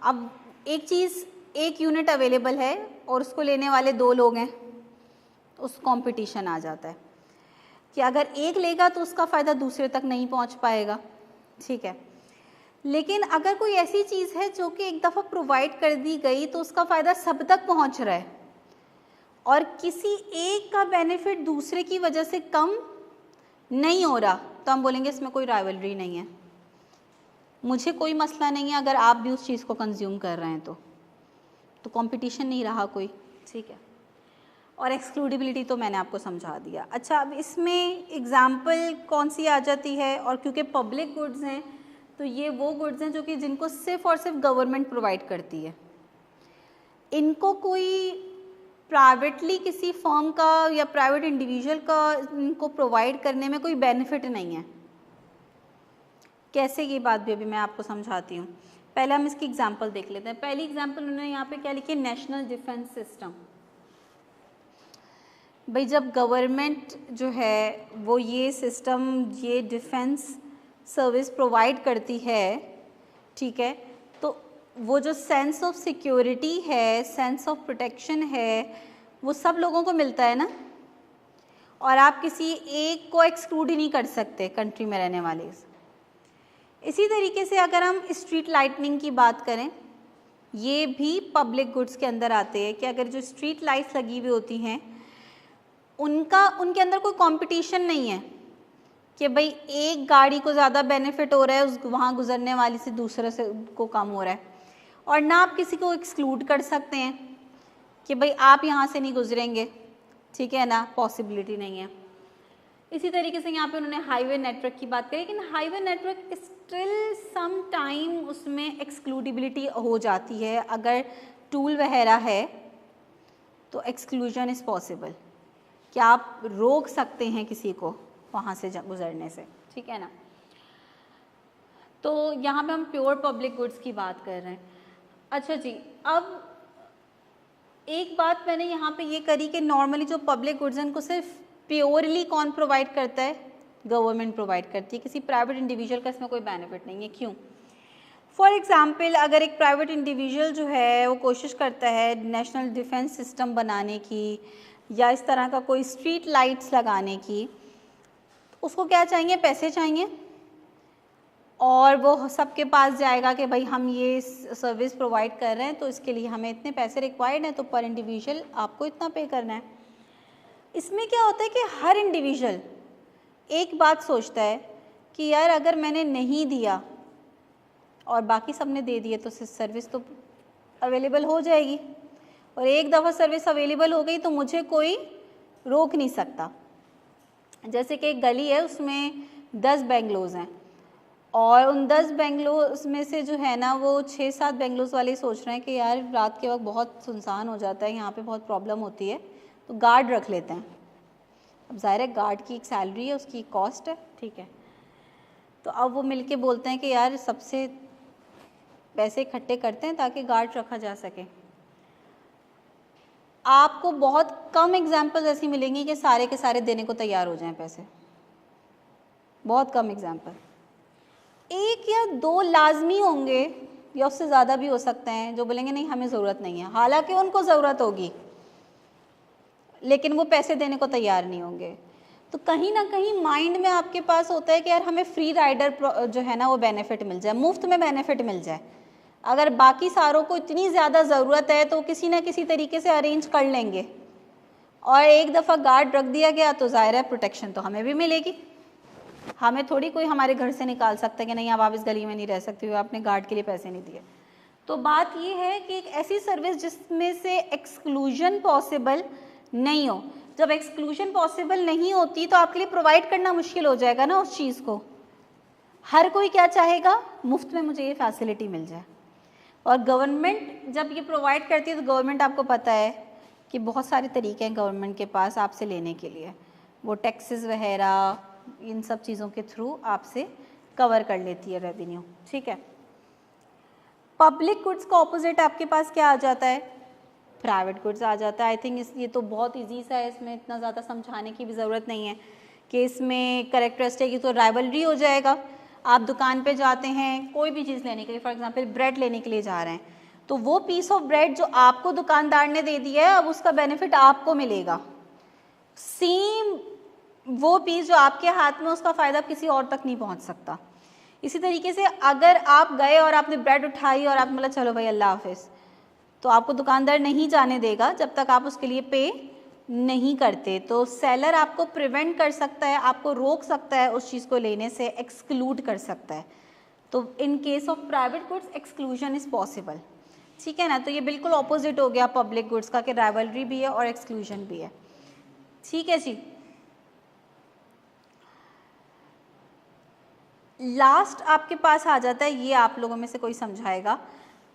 [SPEAKER 1] अब एक चीज़ एक यूनिट अवेलेबल है और उसको लेने वाले दो लोग हैं, उस कंपटीशन आ जाता है कि अगर एक लेगा तो उसका फ़ायदा दूसरे तक नहीं पहुंच पाएगा, ठीक है। लेकिन अगर कोई ऐसी चीज़ है जो कि एक दफ़ा प्रोवाइड कर दी गई तो उसका फ़ायदा सब तक पहुंच रहा है और किसी एक का बेनिफिट दूसरे की वजह से कम नहीं हो रहा, तो हम बोलेंगे इसमें कोई राइवलरी नहीं है। मुझे कोई मसला नहीं है अगर आप भी उस चीज़ को कंज्यूम कर रहे हैं तो कंपटीशन नहीं रहा कोई, ठीक है। और एक्सक्लूडिबिलिटी तो मैंने आपको समझा दिया। अच्छा, अब इसमें एग्जाम्पल कौन सी आ जाती है? और क्योंकि पब्लिक गुड्स हैं तो ये वो गुड्स हैं जो कि जिनको सिर्फ और सिर्फ गवर्नमेंट प्रोवाइड करती है। इनको कोई प्राइवेटली किसी फर्म का या प्राइवेट इंडिविजुअल का इनको प्रोवाइड करने में कोई बेनिफिट नहीं है। कैसे, ये बात भी अभी मैं आपको समझाती हूँ। पहले हम इसकी एग्जांपल देख लेते हैं। पहली एग्जांपल उन्होंने यहाँ पे क्या लिखी है? National defence system. भाई जब गवर्नमेंट जो है वो ये सिस्टम, ये डिफेंस सर्विस प्रोवाइड करती है, ठीक है, तो वो जो सेंस ऑफ सिक्योरिटी है, सेंस ऑफ प्रोटेक्शन है, वो सब लोगों को मिलता है ना, और आप किसी एक को एक्सक्लूड ही नहीं कर सकते कंट्री में रहने वाले। इसी तरीके से अगर हम स्ट्रीट लाइटनिंग की बात करें, ये भी पब्लिक गुड्स के अंदर आते हैं कि अगर जो स्ट्रीट लाइट्स लगी हुई होती हैं उनके अंदर कोई कंपटीशन नहीं है कि भाई एक गाड़ी को ज़्यादा बेनिफिट हो रहा है उस वहाँ गुजरने वाली से दूसरे से को कम हो रहा है, और ना आप किसी को एक्सक्लूड कर सकते हैं कि भाई आप यहाँ से नहीं गुजरेंगे, ठीक है ना, पॉसिबिलिटी नहीं है। इसी तरीके से यहाँ पे उन्होंने हाईवे नेटवर्क की बात करी, लेकिन highway network still some time उसमें एक्सक्लूडिबिलिटी हो जाती है। अगर टूल वगैरह है तो एक्सक्लूजन इज़ पॉसिबल, क्या आप रोक सकते हैं किसी को वहाँ से गुजरने से, ठीक है ना। तो यहाँ पे हम प्योर पब्लिक गुड्स की बात कर रहे हैं। अच्छा जी, अब एक बात मैंने यहाँ पे ये करी कि नॉर्मली जो पब्लिक गुड्स हैं उनको सिर्फ प्योरली कौन प्रोवाइड करता है? गवर्नमेंट प्रोवाइड करती है, किसी प्राइवेट इंडिविजुअल का इसमें कोई बेनिफिट नहीं है। क्यों? फॉर एग्जांपल अगर एक प्राइवेट इंडिविजुअल जो है वो कोशिश करता है नेशनल डिफेंस सिस्टम बनाने की या इस तरह का कोई स्ट्रीट लाइट्स लगाने की, उसको क्या चाहिए? पैसे चाहिए, और वो सबके पास जाएगा कि भाई हम ये सर्विस प्रोवाइड कर रहे हैं तो इसके लिए हमें इतने पैसे रिक्वायर्ड हैं, तो पर इंडिविजुअल आपको इतना पे करना है। इसमें क्या होता है कि हर इंडिविजुअल एक बात सोचता है कि यार अगर मैंने नहीं दिया और बाकी सबने दे दिए तो सर्विस तो अवेलेबल हो जाएगी, और एक दफ़ा सर्विस अवेलेबल हो गई तो मुझे कोई रोक नहीं सकता। जैसे कि एक गली है उसमें 10 बेंगलोज़ हैं और उन 10 बेंगलोज़ में से जो है ना वो 6-7 बेंगलोज़ वाले सोच रहे हैं कि यार रात के वक्त बहुत सुनसान हो जाता है, यहाँ पे बहुत प्रॉब्लम होती है, तो गार्ड रख लेते हैं। अब ज़ाहिर है गार्ड की एक सैलरी है, उसकी कॉस्ट है, ठीक है। तो अब वो मिलके बोलते हैं कि यार सबसे पैसे इकट्ठे करते हैं ताकि गार्ड रखा जा सके। आपको बहुत कम एग्जाम्पल्स ऐसी मिलेंगी कि सारे के सारे देने को तैयार हो जाएं पैसे, बहुत कम एग्जाम्पल। एक या दो लाजमी होंगे या उससे ज़्यादा भी हो सकते हैं जो बोलेंगे नहीं हमें ज़रूरत नहीं है, हालांकि उनको ज़रूरत होगी लेकिन वो पैसे देने को तैयार नहीं होंगे। तो कहीं ना कहीं माइंड में आपके पास होता है कि यार हमें फ्री राइडर जो है ना वो बेनिफिट मिल जाए, मुफ्त में बेनिफिट मिल जाए। अगर बाकी सारों को इतनी ज़्यादा ज़रूरत है तो किसी ना किसी तरीके से अरेंज कर लेंगे, और एक दफ़ा गार्ड रख दिया गया तो ज़ाहिर है प्रोटेक्शन तो हमें भी मिलेगी। हमें थोड़ी कोई हमारे घर से निकाल सकता है कि नहीं अब आप इस गली में नहीं रह सकते हो, आपने गार्ड के लिए पैसे नहीं दिए। तो बात ये है कि एक ऐसी सर्विस जिसमें से एक्सक्लूजन पॉसिबल नहीं हो। जब एक्सक्लूजन पॉसिबल नहीं होती तो आपके लिए प्रोवाइड करना मुश्किल हो जाएगा ना उस चीज़ को। हर कोई क्या चाहेगा, मुफ्त में मुझे ये फैसिलिटी मिल जाए। और गवर्नमेंट जब ये प्रोवाइड करती है तो गवर्नमेंट, आपको पता है कि बहुत सारे तरीके हैं गवर्नमेंट के पास आपसे लेने के लिए, वो टैक्सेस वगैरह इन सब चीज़ों के थ्रू आपसे कवर कर लेती है रेवेन्यू, ठीक है। पब्लिक गुड्स का ऑपोजिट आपके पास क्या आ जाता है, प्राइवेट गुड्स आ जाता है। आई थिंक ये तो बहुत ईजी सा है, इसमें इतना ज़्यादा समझाने की भी ज़रूरत नहीं है कि इसमें करेक्टरिस्टिक तो राइवलरी हो जाएगा। आप दुकान पे जाते हैं कोई भी चीज़ लेने के लिए, फॉर एग्जांपल ब्रेड लेने के लिए जा रहे हैं, तो वो पीस ऑफ ब्रेड जो आपको दुकानदार ने दे दिया है अब उसका बेनिफिट आपको मिलेगा। सेम वो पीस जो आपके हाथ में, उसका फ़ायदा किसी और तक नहीं पहुंच सकता। इसी तरीके से अगर आप गए और आपने ब्रेड उठाई और आप बोला चलो भाई अल्लाह हाफिज़, तो आपको दुकानदार नहीं जाने देगा जब तक आप उसके लिए पे नहीं करते। तो सेलर आपको प्रिवेंट कर सकता है, आपको रोक सकता है उस चीज़ को लेने से, एक्सक्लूड कर सकता है। तो in case of private goods exclusion is possible, ठीक है ना। तो ये बिल्कुल ऑपोजिट हो गया पब्लिक गुड्स का कि राइवलरी भी है और एक्सक्लूजन भी है, ठीक है जी। लास्ट आपके पास आ जाता है, ये आप लोगों में से कोई समझाएगा,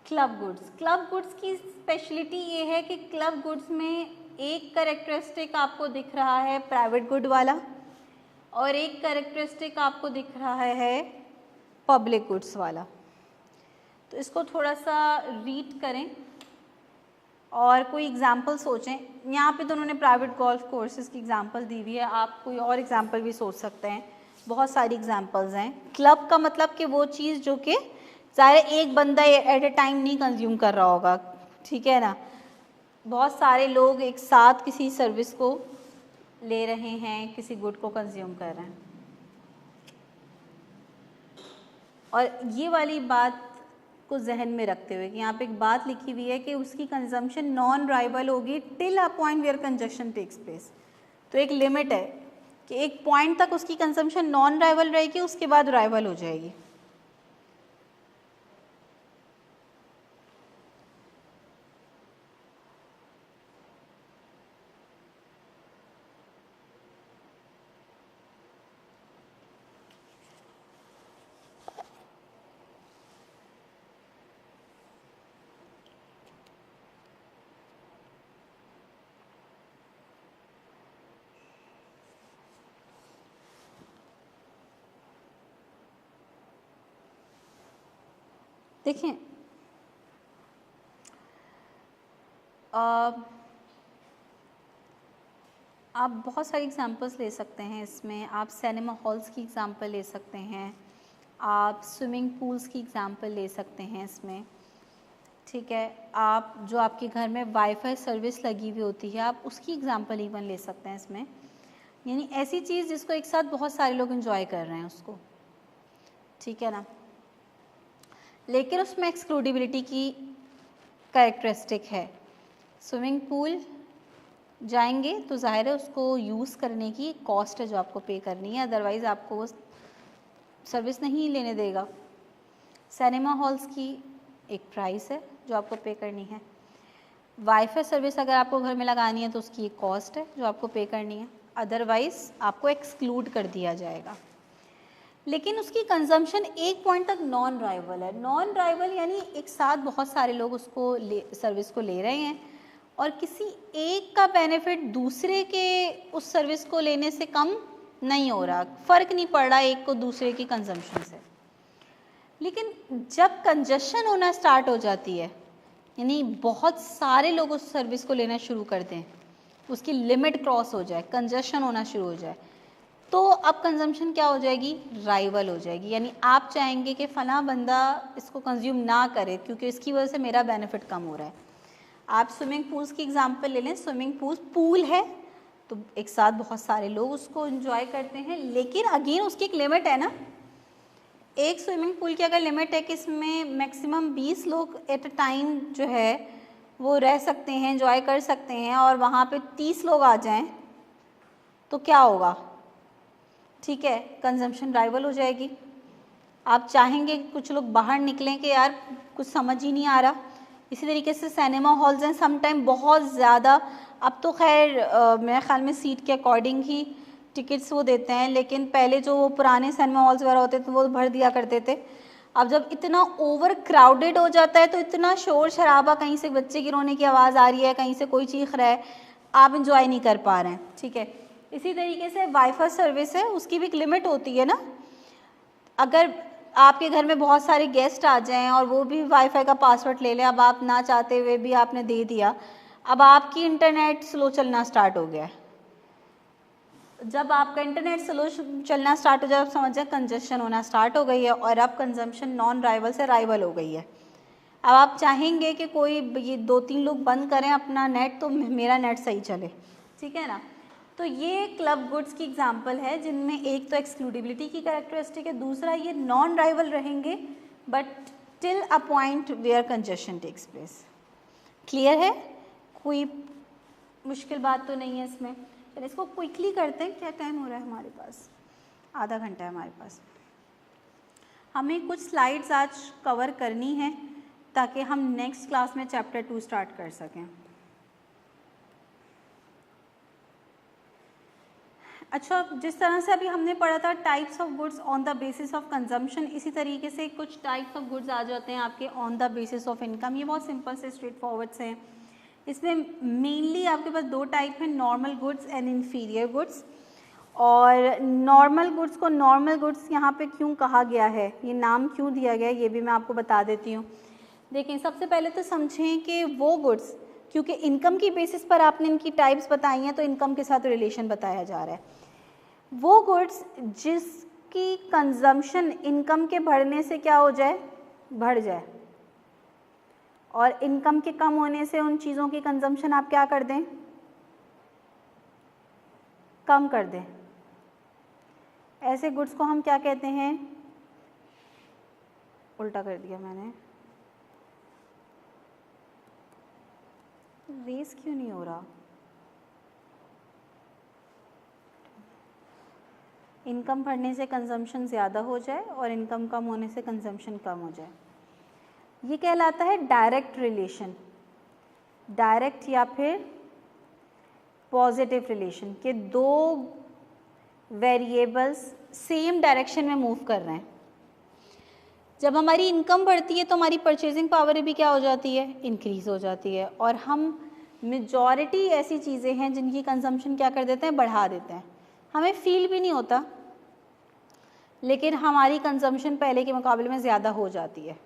[SPEAKER 1] क्लब गुड्स। क्लब गुड्स की स्पेशलिटी ये है कि क्लब गुड्स में एक कैरेक्टरिस्टिक आपको दिख रहा है प्राइवेट गुड वाला और एक कैरेक्टरिस्टिक आपको दिख रहा है पब्लिक गुड्स वाला। तो इसको थोड़ा सा रीड करें और कोई एग्जाम्पल सोचें। यहाँ पे तो उन्होंने प्राइवेट गोल्फ कोर्सेज की एग्जाम्पल दी हुई है, आप कोई और एग्जाम्पल भी सोच सकते हैं, बहुत सारी एग्जाम्पल्स हैं। क्लब का मतलब कि वो चीज़ जो कि ज़ाहिर एक बंदा एट ए टाइम नहीं कंज्यूम कर रहा होगा, ठीक है ना, बहुत सारे लोग एक साथ किसी सर्विस को ले रहे हैं, किसी गुड को कंज्यूम कर रहे हैं। और ये वाली बात को जहन में रखते हुए कि यहाँ पे एक बात लिखी हुई है कि उसकी कंजम्पशन नॉन राइवल होगी till a point where congestion takes place. तो एक लिमिट है कि एक पॉइंट तक उसकी कंजम्पशन नॉन राइवल रहेगी, उसके बाद राइवल हो जाएगी। देखें, आप बहुत सारी एग्जांपल्स ले सकते हैं इसमें। आप सिनेमा हॉल्स की एग्जांपल ले सकते हैं, आप स्विमिंग पूल्स की एग्जांपल ले सकते हैं इसमें, ठीक है। आप जो आपके घर में वाईफाई सर्विस लगी हुई होती है आप उसकी एग्जांपल इवन ले सकते हैं इसमें, यानी ऐसी चीज़ जिसको एक साथ बहुत सारे लोग एंजॉय कर रहे हैं उसको, ठीक है ना। लेकिन उसमें एक्सक्लूडिबिलिटी की कैरेक्टरिस्टिक है। स्विमिंग पूल जाएंगे तो ज़ाहिर है उसको यूज़ करने की कॉस्ट है जो आपको पे करनी है, अदरवाइज़ आपको वो सर्विस नहीं लेने देगा। सिनेमा हॉल्स की एक प्राइस है जो आपको पे करनी है। वाईफाई सर्विस अगर आपको घर में लगानी है तो उसकी एक कॉस्ट है जो आपको पे करनी है, अदरवाइज़ आपको एक्सक्लूड कर दिया जाएगा। लेकिन उसकी कंजम्पशन एक पॉइंट तक नॉन राइवल है। नॉन राइवल यानी एक साथ बहुत सारे लोग उसको सर्विस को ले रहे हैं और किसी एक का बेनिफिट दूसरे के उस सर्विस को लेने से कम नहीं हो रहा, फ़र्क नहीं पड़ रहा एक को दूसरे की कंजम्पशन से। लेकिन जब कंजशन होना स्टार्ट हो जाती है, यानी बहुत सारे लोग उस सर्विस को लेना शुरू कर दें, उसकी लिमिट क्रॉस हो जाए, कंजशन होना शुरू हो जाए, तो अब कंजम्पशन क्या हो जाएगी, राइवल हो जाएगी। यानी आप चाहेंगे कि फ़लाँ बंदा इसको कंज्यूम ना करे क्योंकि इसकी वजह से मेरा बेनिफिट कम हो रहा है। आप स्विमिंग पूल्स की एग्जांपल ले लें, स्विमिंग पूल है तो एक साथ बहुत सारे लोग उसको एंजॉय करते हैं, लेकिन अगेन उसकी एक लिमिट है ना। एक स्विमिंग पूल की अगर लिमिट है कि इसमें मैक्सिमम 20 लोग एट अ टाइम जो है वो रह सकते हैं, एंजॉय कर सकते हैं, और वहाँ पे 30 लोग आ जाएं तो क्या होगा, ठीक है, कंजम्पशन राइवल हो जाएगी। आप चाहेंगे कि कुछ लोग बाहर निकलें कि यार कुछ समझ ही नहीं आ रहा। इसी तरीके से सिनेमा हॉल्स हैं, सम टाइम बहुत ज़्यादा, अब तो खैर मेरे ख्याल में सीट के अकॉर्डिंग ही टिकट्स वो देते हैं, लेकिन पहले जो वो पुराने सिनेमा हॉल्स वगैरह होते थे वो भर दिया करते थे। अब जब इतना ओवर क्राउडेड हो जाता है तो इतना शोर शराबा, कहीं से बच्चे की रोने की आवाज़ आ रही है, कहीं से कोई चीख रहा है, आप इंजॉय नहीं कर पा रहे हैं, ठीक है। इसी तरीके से वाईफाई सर्विस है, उसकी भी एक लिमिट होती है ना। अगर आपके घर में बहुत सारे गेस्ट आ जाएं और वो भी वाईफाई का पासवर्ड ले लें, अब आप ना चाहते हुए भी आपने दे दिया, अब आपकी इंटरनेट स्लो चलना स्टार्ट हो गया है। जब आपका इंटरनेट स्लो चलना स्टार्ट हो जाए, आप समझ जाए कंजस्शन होना स्टार्ट हो गई है और अब कंजम्पशन नॉन राइवल से राइवल हो गई है। अब आप चाहेंगे कि कोई ये 2-3 लोग बंद करें अपना नेट तो मेरा नेट सही चले, ठीक है ना। तो ये क्लब गुड्स की एग्जांपल है जिनमें एक तो एक्सक्लूडिबिलिटी की कैरेक्टरिस्टिक है, दूसरा ये नॉन राइवल रहेंगे but till a point where congestion takes place. Clear है, कोई मुश्किल बात तो नहीं है इसमें। फिर इसको क्विकली करते हैं, क्या टाइम हो रहा है हमारे पास, आधा घंटा है हमारे पास। हमें कुछ स्लाइड्स आज कवर करनी है ताकि हम नेक्स्ट क्लास में चैप्टर 2 स्टार्ट कर सकें। अच्छा, जिस तरह से अभी हमने पढ़ा था types of goods on the basis of consumption, इसी तरीके से कुछ टाइप्स ऑफ गुड्स आ जाते हैं आपके on the basis of income. ये बहुत सिंपल से स्ट्रेट फॉरवर्ड से हैं। इसमें मेनली आपके पास 2 टाइप हैं, normal goods and inferior goods. और नॉर्मल गुड्स को नॉर्मल गुड्स यहाँ पे क्यों कहा गया है, ये नाम क्यों दिया गया है, ये भी मैं आपको बता देती हूँ। देखिए, सबसे पहले तो समझें कि वो गुड्स, क्योंकि इनकम की बेसिस पर आपने इनकी टाइप्स बताई हैं तो इनकम के साथ रिलेशन बताया जा रहा है। वो गुड्स जिसकी कंजम्पशन इनकम के बढ़ने से क्या हो जाए, बढ़ जाए, और इनकम के कम होने से उन चीज़ों की कंजम्पशन आप क्या कर दें, कम कर दें। ऐसे गुड्स को हम क्या कहते हैं, उल्टा कर दिया मैंने, रेस क्यों नहीं हो रहा, इनकम बढ़ने से कंजम्पशन ज़्यादा हो जाए और इनकम कम होने से कंजम्पशन कम हो जाए, ये कहलाता है डायरेक्ट रिलेशन। डायरेक्ट या फिर पॉजिटिव रिलेशन के दो वेरिएबल्स सेम डायरेक्शन में मूव कर रहे हैं। जब हमारी इनकम बढ़ती है तो हमारी परचेजिंग पावर भी क्या हो जाती है, इंक्रीज हो जाती है, और हम मेजॉरिटी ऐसी चीज़ें हैं जिनकी कंजम्पशन क्या कर देते हैं, बढ़ा देते हैं। हमें फील भी नहीं होता, लेकिन हमारी कंजम्पशन पहले के मुकाबले में ज़्यादा हो जाती है।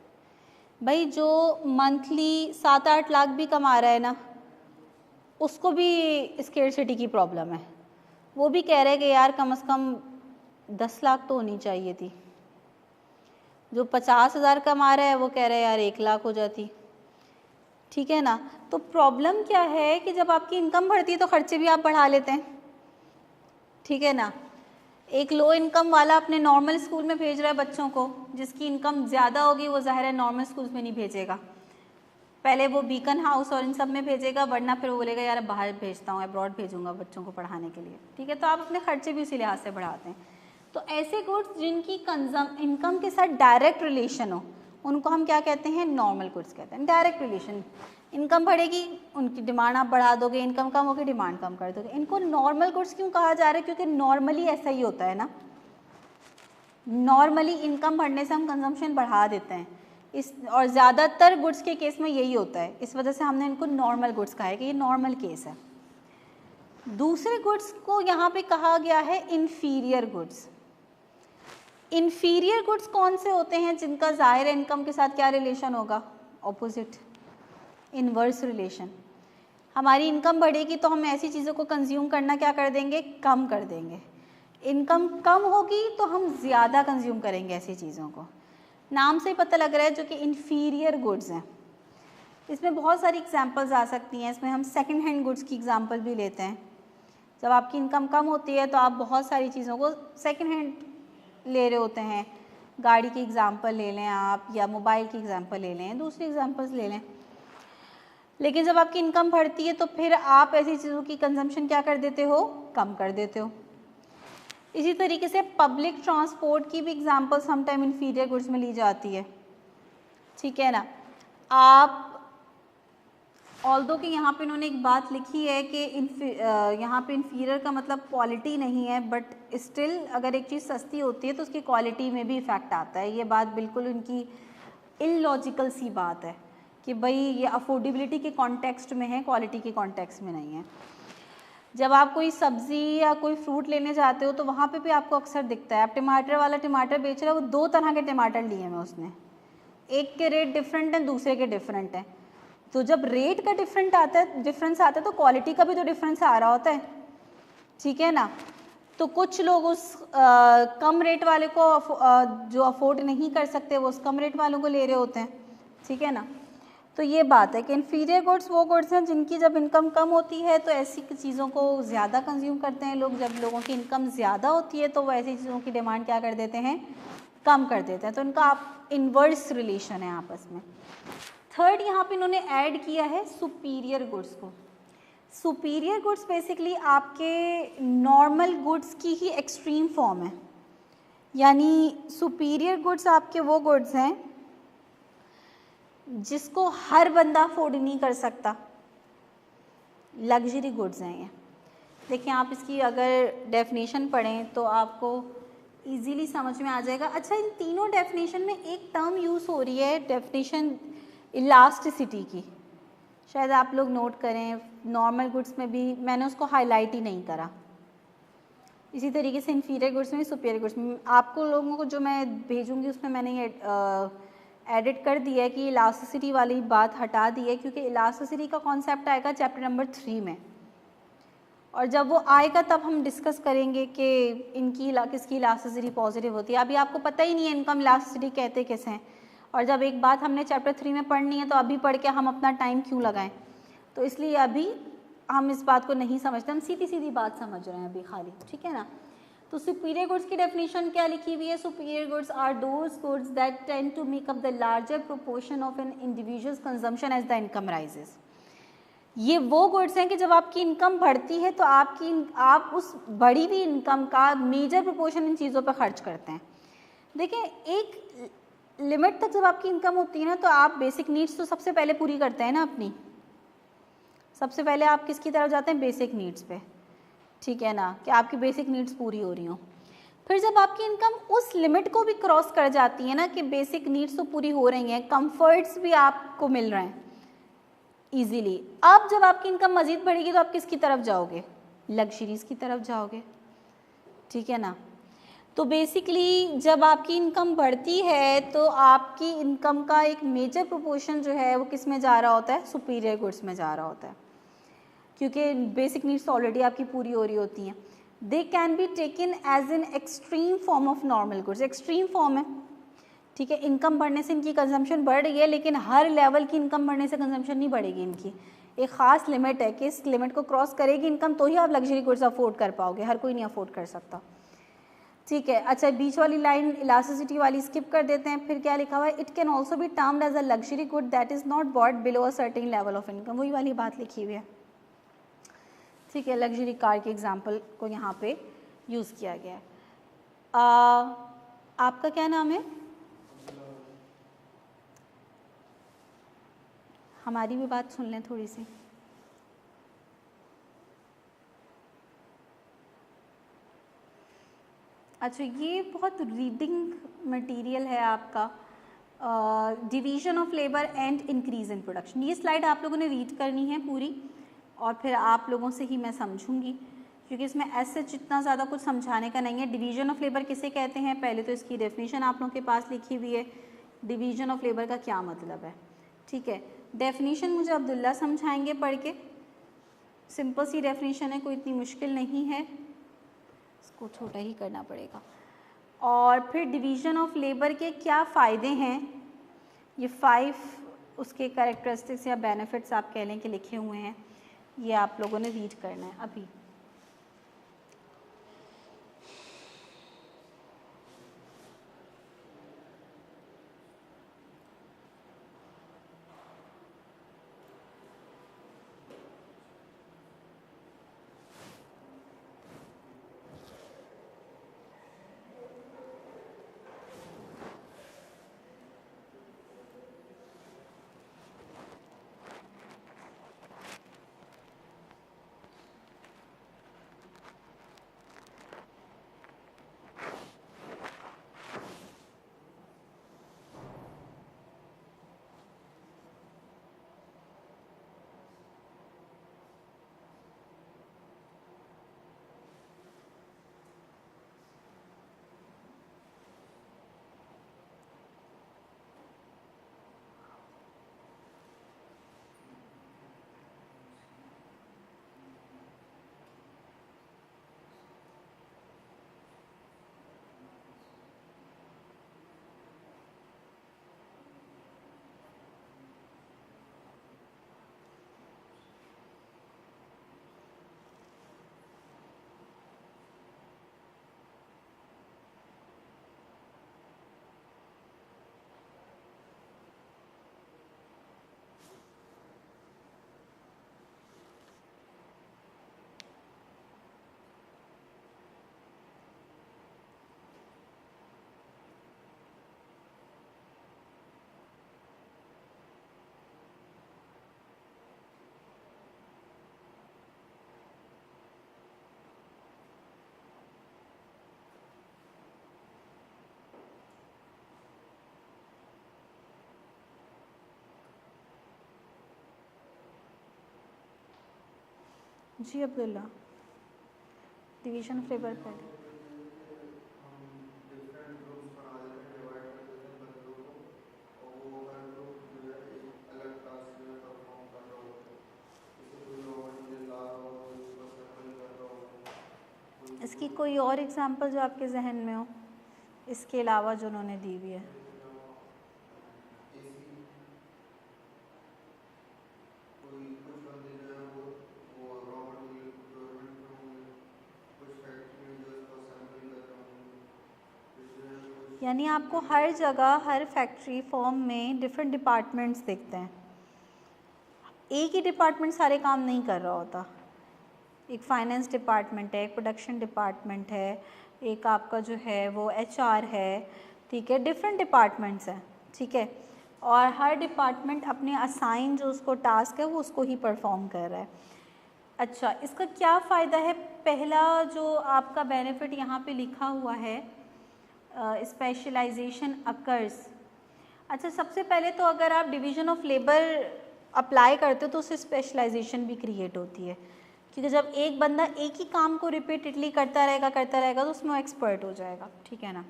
[SPEAKER 1] भाई जो मंथली 7-8 लाख भी कमा रहा है ना, उसको भी स्केर्सिटी की प्रॉब्लम है, वो भी कह रहे हैं कि यार कम से कम 10 लाख तो होनी चाहिए थी। जो 50,000 कमा रहा है वो कह रहा है यार 1 लाख हो जाती, ठीक है ना। तो प्रॉब्लम क्या है कि जब आपकी इनकम बढ़ती है तो खर्चे भी आप बढ़ा लेते हैं, ठीक है ना। एक लो इनकम वाला अपने नॉर्मल स्कूल में भेज रहा है बच्चों को, जिसकी इनकम ज़्यादा होगी वो ज़ाहिर है नॉर्मल स्कूल्स में नहीं भेजेगा, पहले वो बीकन हाउस और इन सब में भेजेगा, वरना फिर वो बोलेगा यार बाहर भेजता हूँ, अब्रॉड भेजूंगा बच्चों को पढ़ाने के लिए, ठीक है। तो आप अपने खर्चे भी उसी लिहाज से बढ़ाते हैं। तो ऐसे गुड्स जिनकी इनकम के साथ डायरेक्ट रिलेशन हो उनको हम क्या कहते हैं, नॉर्मल गुड्स कहते हैं। डायरेक्ट रिलेशन, इनकम बढ़ेगी उनकी डिमांड आप बढ़ा दोगे, इनकम कम होगी डिमांड कम कर दोगे। इनको नॉर्मल गुड्स क्यों कहा जा रहा है, क्योंकि नॉर्मली ऐसा ही होता है ना, नॉर्मली इनकम बढ़ने से हम कंजम्पशन बढ़ा देते हैं इस, और ज़्यादातर गुड्स के केस में यही होता है, इस वजह से हमने इनको नॉर्मल गुड्स कहा है कि ये नॉर्मल केस है। दूसरे गुड्स को यहाँ पे कहा गया है इन्फीरियर गुड्स। इन्फीरियर गुड्स कौन से होते हैं, जिनका ज़ाहिर इनकम के साथ क्या रिलेशन होगा, ऑपोजिट, इन्वर्स रिलेशन। हमारी इनकम बढ़ेगी तो हम ऐसी चीज़ों को कंज्यूम करना क्या कर देंगे, कम कर देंगे। इनकम कम होगी तो हम ज़्यादा कंज्यूम करेंगे ऐसी चीज़ों को। नाम से ही पता लग रहा है जो कि इन्फीरियर गुड्स हैं। इसमें बहुत सारी एग्जांपल्स आ सकती हैं। इसमें हम सेकंड हैंड गुड्स की एग्जांपल भी लेते हैं। जब आपकी इनकम कम होती है तो आप बहुत सारी चीज़ों को सेकंड हैंड ले रहे होते हैं। गाड़ी की एग्जांपल ले लें आप, या मोबाइल की एग्जांपल ले लें, दूसरी एग्जांपल्स ले लें। लेकिन जब आपकी इनकम बढ़ती है तो फिर आप ऐसी चीज़ों की कंजम्पशन क्या कर देते हो, कम कर देते हो। इसी तरीके से पब्लिक ट्रांसपोर्ट की भी एग्जांपल समटाइम इन्फीरियर गुड्स में ली जाती है, ठीक है ना। आप ऑल्दो कि यहाँ पे इन्होंने एक बात लिखी है कि यहाँ पे इन्फीरियर का मतलब क्वालिटी नहीं है, बट स्टिल अगर एक चीज़ सस्ती होती है तो उसकी क्वालिटी में भी इफ़ेक्ट आता है। ये बात बिल्कुल उनकी इलॉजिकल सी बात है कि भाई ये अफोर्डेबिलिटी के कॉन्टेक्स्ट में है, क्वालिटी के कॉन्टेक्स्ट में नहीं है। जब आप कोई सब्ज़ी या कोई फ्रूट लेने जाते हो तो वहाँ पे भी आपको अक्सर दिखता है, आप टमाटर वाला टमाटर बेच रहा है, वो 2 तरह के टमाटर लिए हैं उसने, एक के रेट डिफरेंट हैं, दूसरे के डिफरेंट हैं। तो जब रेट का डिफरेंस आता है तो क्वालिटी का भी तो डिफरेंस आ रहा होता है, ठीक है ना। तो कुछ लोग उस कम रेट वाले को जो अफोर्ड नहीं कर सकते वो उस कम रेट वालों को ले रहे होते हैं, ठीक है ना। तो ये बात है कि इन्फीरियर गुड्स वो गुड्स हैं जिनकी जब इनकम कम होती है तो ऐसी चीज़ों को ज़्यादा कंज्यूम करते हैं लोग। जब लोगों की इनकम ज़्यादा होती है तो वो ऐसी चीज़ों की डिमांड क्या कर देते हैं, कम कर देते हैं। तो इनका आप इन्वर्स रिलेशन है आपस में। थर्ड यहाँ पे इन्होंने ऐड किया है सुपीरियर गुड्स को। सुपीरियर गुड्स बेसिकली आपके नॉर्मल गुड्स की ही एक्सट्रीम फॉर्म है, यानी सुपीरियर गुड्स आपके वो गुड्स हैं जिसको हर बंदा अफोर्ड नहीं कर सकता, लग्जरी गुड्स हैं ये। देखिए आप इसकी अगर डेफिनेशन पढ़ें तो आपको इजीली समझ में आ जाएगा। अच्छा, इन तीनों डेफिनेशन में एक टर्म यूज़ हो रही है, डेफिनेशन इलास्टिसिटी की, शायद आप लोग नोट करें। नॉर्मल गुड्स में भी मैंने उसको हाईलाइट ही नहीं करा, इसी तरीके से इन्फीरियर गुड्स में, सुपीरियर गुड्स में। आपको लोगों को जो मैं भेजूंगी उसमें मैंने ये एडिट कर दिया है कि इलास्टिसिटी वाली बात हटा दी है, क्योंकि इलास्टिसिटी का कॉन्सेप्ट आएगा चैप्टर नंबर 3 में, और जब वो आएगा तब हम डिस्कस करेंगे कि इनकी किसकी इलास्टिसिटी पॉजिटिव होती है। अभी आपको पता ही नहीं है इनकम इलास्टिसिटी कहते किसे हैं, और जब एक बात हमने चैप्टर 3 में पढ़नी है तो अभी पढ़ के हम अपना टाइम क्यों लगाएं। तो इसलिए अभी हम इस बात को नहीं समझते, हम सीधी सीधी बात समझ रहे हैं अभी खाली, ठीक है ना। तो सुपीरियर गुड्स की डेफिनेशन क्या लिखी हुई है, superior goods are those goods that tend to make up the larger proportion of an individuals consumption as the income rises. ये वो गुड्स हैं कि जब आपकी इनकम बढ़ती है तो आप उस बढ़ी हुई इनकम का मेजर प्रोपोर्शन इन चीज़ों पर खर्च करते हैं। देखिए एक लिमिट तक जब आपकी इनकम होती है ना तो आप बेसिक नीड्स तो सबसे पहले पूरी करते हैं ना अपनी, सबसे पहले आप किसकी तरफ जाते हैं, बेसिक नीड्स पे, ठीक है ना, कि आपकी बेसिक नीड्स पूरी हो रही हो। फिर जब आपकी इनकम उस लिमिट को भी क्रॉस कर जाती है ना कि बेसिक नीड्स तो पूरी हो रही हैं, कंफर्ट्स भी आपको मिल रहे हैं ईजीली, अब जब आपकी इनकम मज़ीद बढ़ेगी तो आप किसकी तरफ जाओगे, लग्जरीज़ की तरफ जाओगे, ठीक है ना। तो बेसिकली जब आपकी इनकम बढ़ती है तो आपकी इनकम का एक मेजर प्रोपोर्शन जो है वो किस में जा रहा होता है, सुपीरियर गुड्स में जा रहा होता है, क्योंकि बेसिक नीड्स ऑलरेडी आपकी पूरी हो रही होती हैं। They can be taken as an extreme form of normal goods, extreme form है, ठीक है। इनकम बढ़ने से इनकी कंजम्पशन बढ़ रही है, लेकिन हर लेवल की इनकम बढ़ने से कंजम्पशन नहीं बढ़ेगी इनकी, एक ख़ास लिमिट है कि इस लिमिट को क्रॉस करेगी इनकम तो ही आप लग्जरी गुड्स अफोर्ड कर पाओगे, हर कोई नहीं अफोर्ड कर सकता, ठीक है। अच्छा, बीच वाली लाइन इलास्टिसिटी वाली स्किप कर देते हैं। फिर क्या लिखा हुआ है, it can also be termed as a luxury good that is not bought below a certain level of income, वही वाली बात लिखी हुई है, ठीक है। लग्जरी कार के एग्जाम्पल को यहाँ पे यूज़ किया गया है। आपका क्या नाम है, हमारी भी बात सुन लें थोड़ी सी। अच्छा, ये बहुत रीडिंग मटेरियल है आपका, division of labour and increase in production. ये स्लाइड आप लोगों ने रीड करनी है पूरी, और फिर आप लोगों से ही मैं समझूंगी, क्योंकि इसमें ऐसे जितना ज़्यादा कुछ समझाने का नहीं है। डिवीज़न ऑफ लेबर किसे कहते हैं, पहले तो इसकी डेफिनेशन आप लोगों के पास लिखी हुई है, डिवीज़न ऑफ लेबर का क्या मतलब है, ठीक है। डेफिनेशन मुझे अब्दुल्ला समझाएंगे पढ़ के, सिंपल सी डेफिनेशन है, कोई इतनी मुश्किल नहीं है, इसको छोटा ही करना पड़ेगा। और फिर डिवीज़न ऑफ लेबर के क्या फ़ायदे हैं, ये 5 उसके कैरेक्टरिस्टिक्स या बेनिफिट्स आप कह लें कि लिखे हुए हैं, ये आप लोगों ने रीड करना है अभी। जी अब्दुल्ला, डिवीज़न ऑफ लेबर पहले। इसकी कोई और एग्जांपल जो आपके जहन में हो इसके अलावा जो उन्होंने दी हुई है? यानी आपको हर जगह, हर फैक्ट्री फॉर्म में डिफरेंट डिपार्टमेंट्स दिखते हैं, एक ही डिपार्टमेंट सारे काम नहीं कर रहा होता। एक फाइनेंस डिपार्टमेंट है, एक प्रोडक्शन डिपार्टमेंट है, एक आपका जो है वो HR है, ठीक है, डिफरेंट डिपार्टमेंट्स हैं, ठीक है, और हर डिपार्टमेंट अपने असाइन जो उसको टास्क है वो उसको ही परफॉर्म कर रहा है। अच्छा, इसका क्या फ़ायदा है? पहला जो आपका बेनिफिट यहाँ पे लिखा हुआ है, स्पेशलाइजेशन अकर्स। अच्छा, सबसे पहले तो अगर आप डिवीज़न ऑफ लेबर अप्लाई करते हो तो उससे स्पेशलाइजेशन भी क्रिएट होती है, क्योंकि जब एक बंदा एक ही काम को रिपीटेडली करता रहेगा तो उसमें एक्सपर्ट हो जाएगा, ठीक है ना।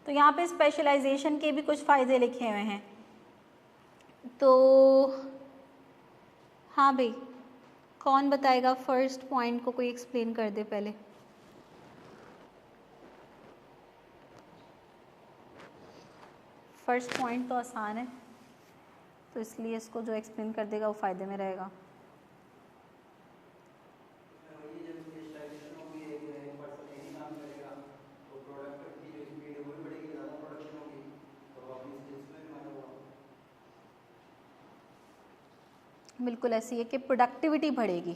[SPEAKER 1] तो यहाँ पे स्पेशलाइजेशन के भी कुछ फ़ायदे लिखे हुए हैं। तो हाँ भाई, कौन बताएगा फर्स्ट पॉइंट को, कोई एक्सप्लेन कर दे पहले। फर्स्ट पॉइंट तो आसान है, तो इसलिए इसको जो एक्सप्लेन कर देगा वो फ़ायदे में रहेगा। बिल्कुल ऐसी है कि प्रोडक्टिविटी बढ़ेगी,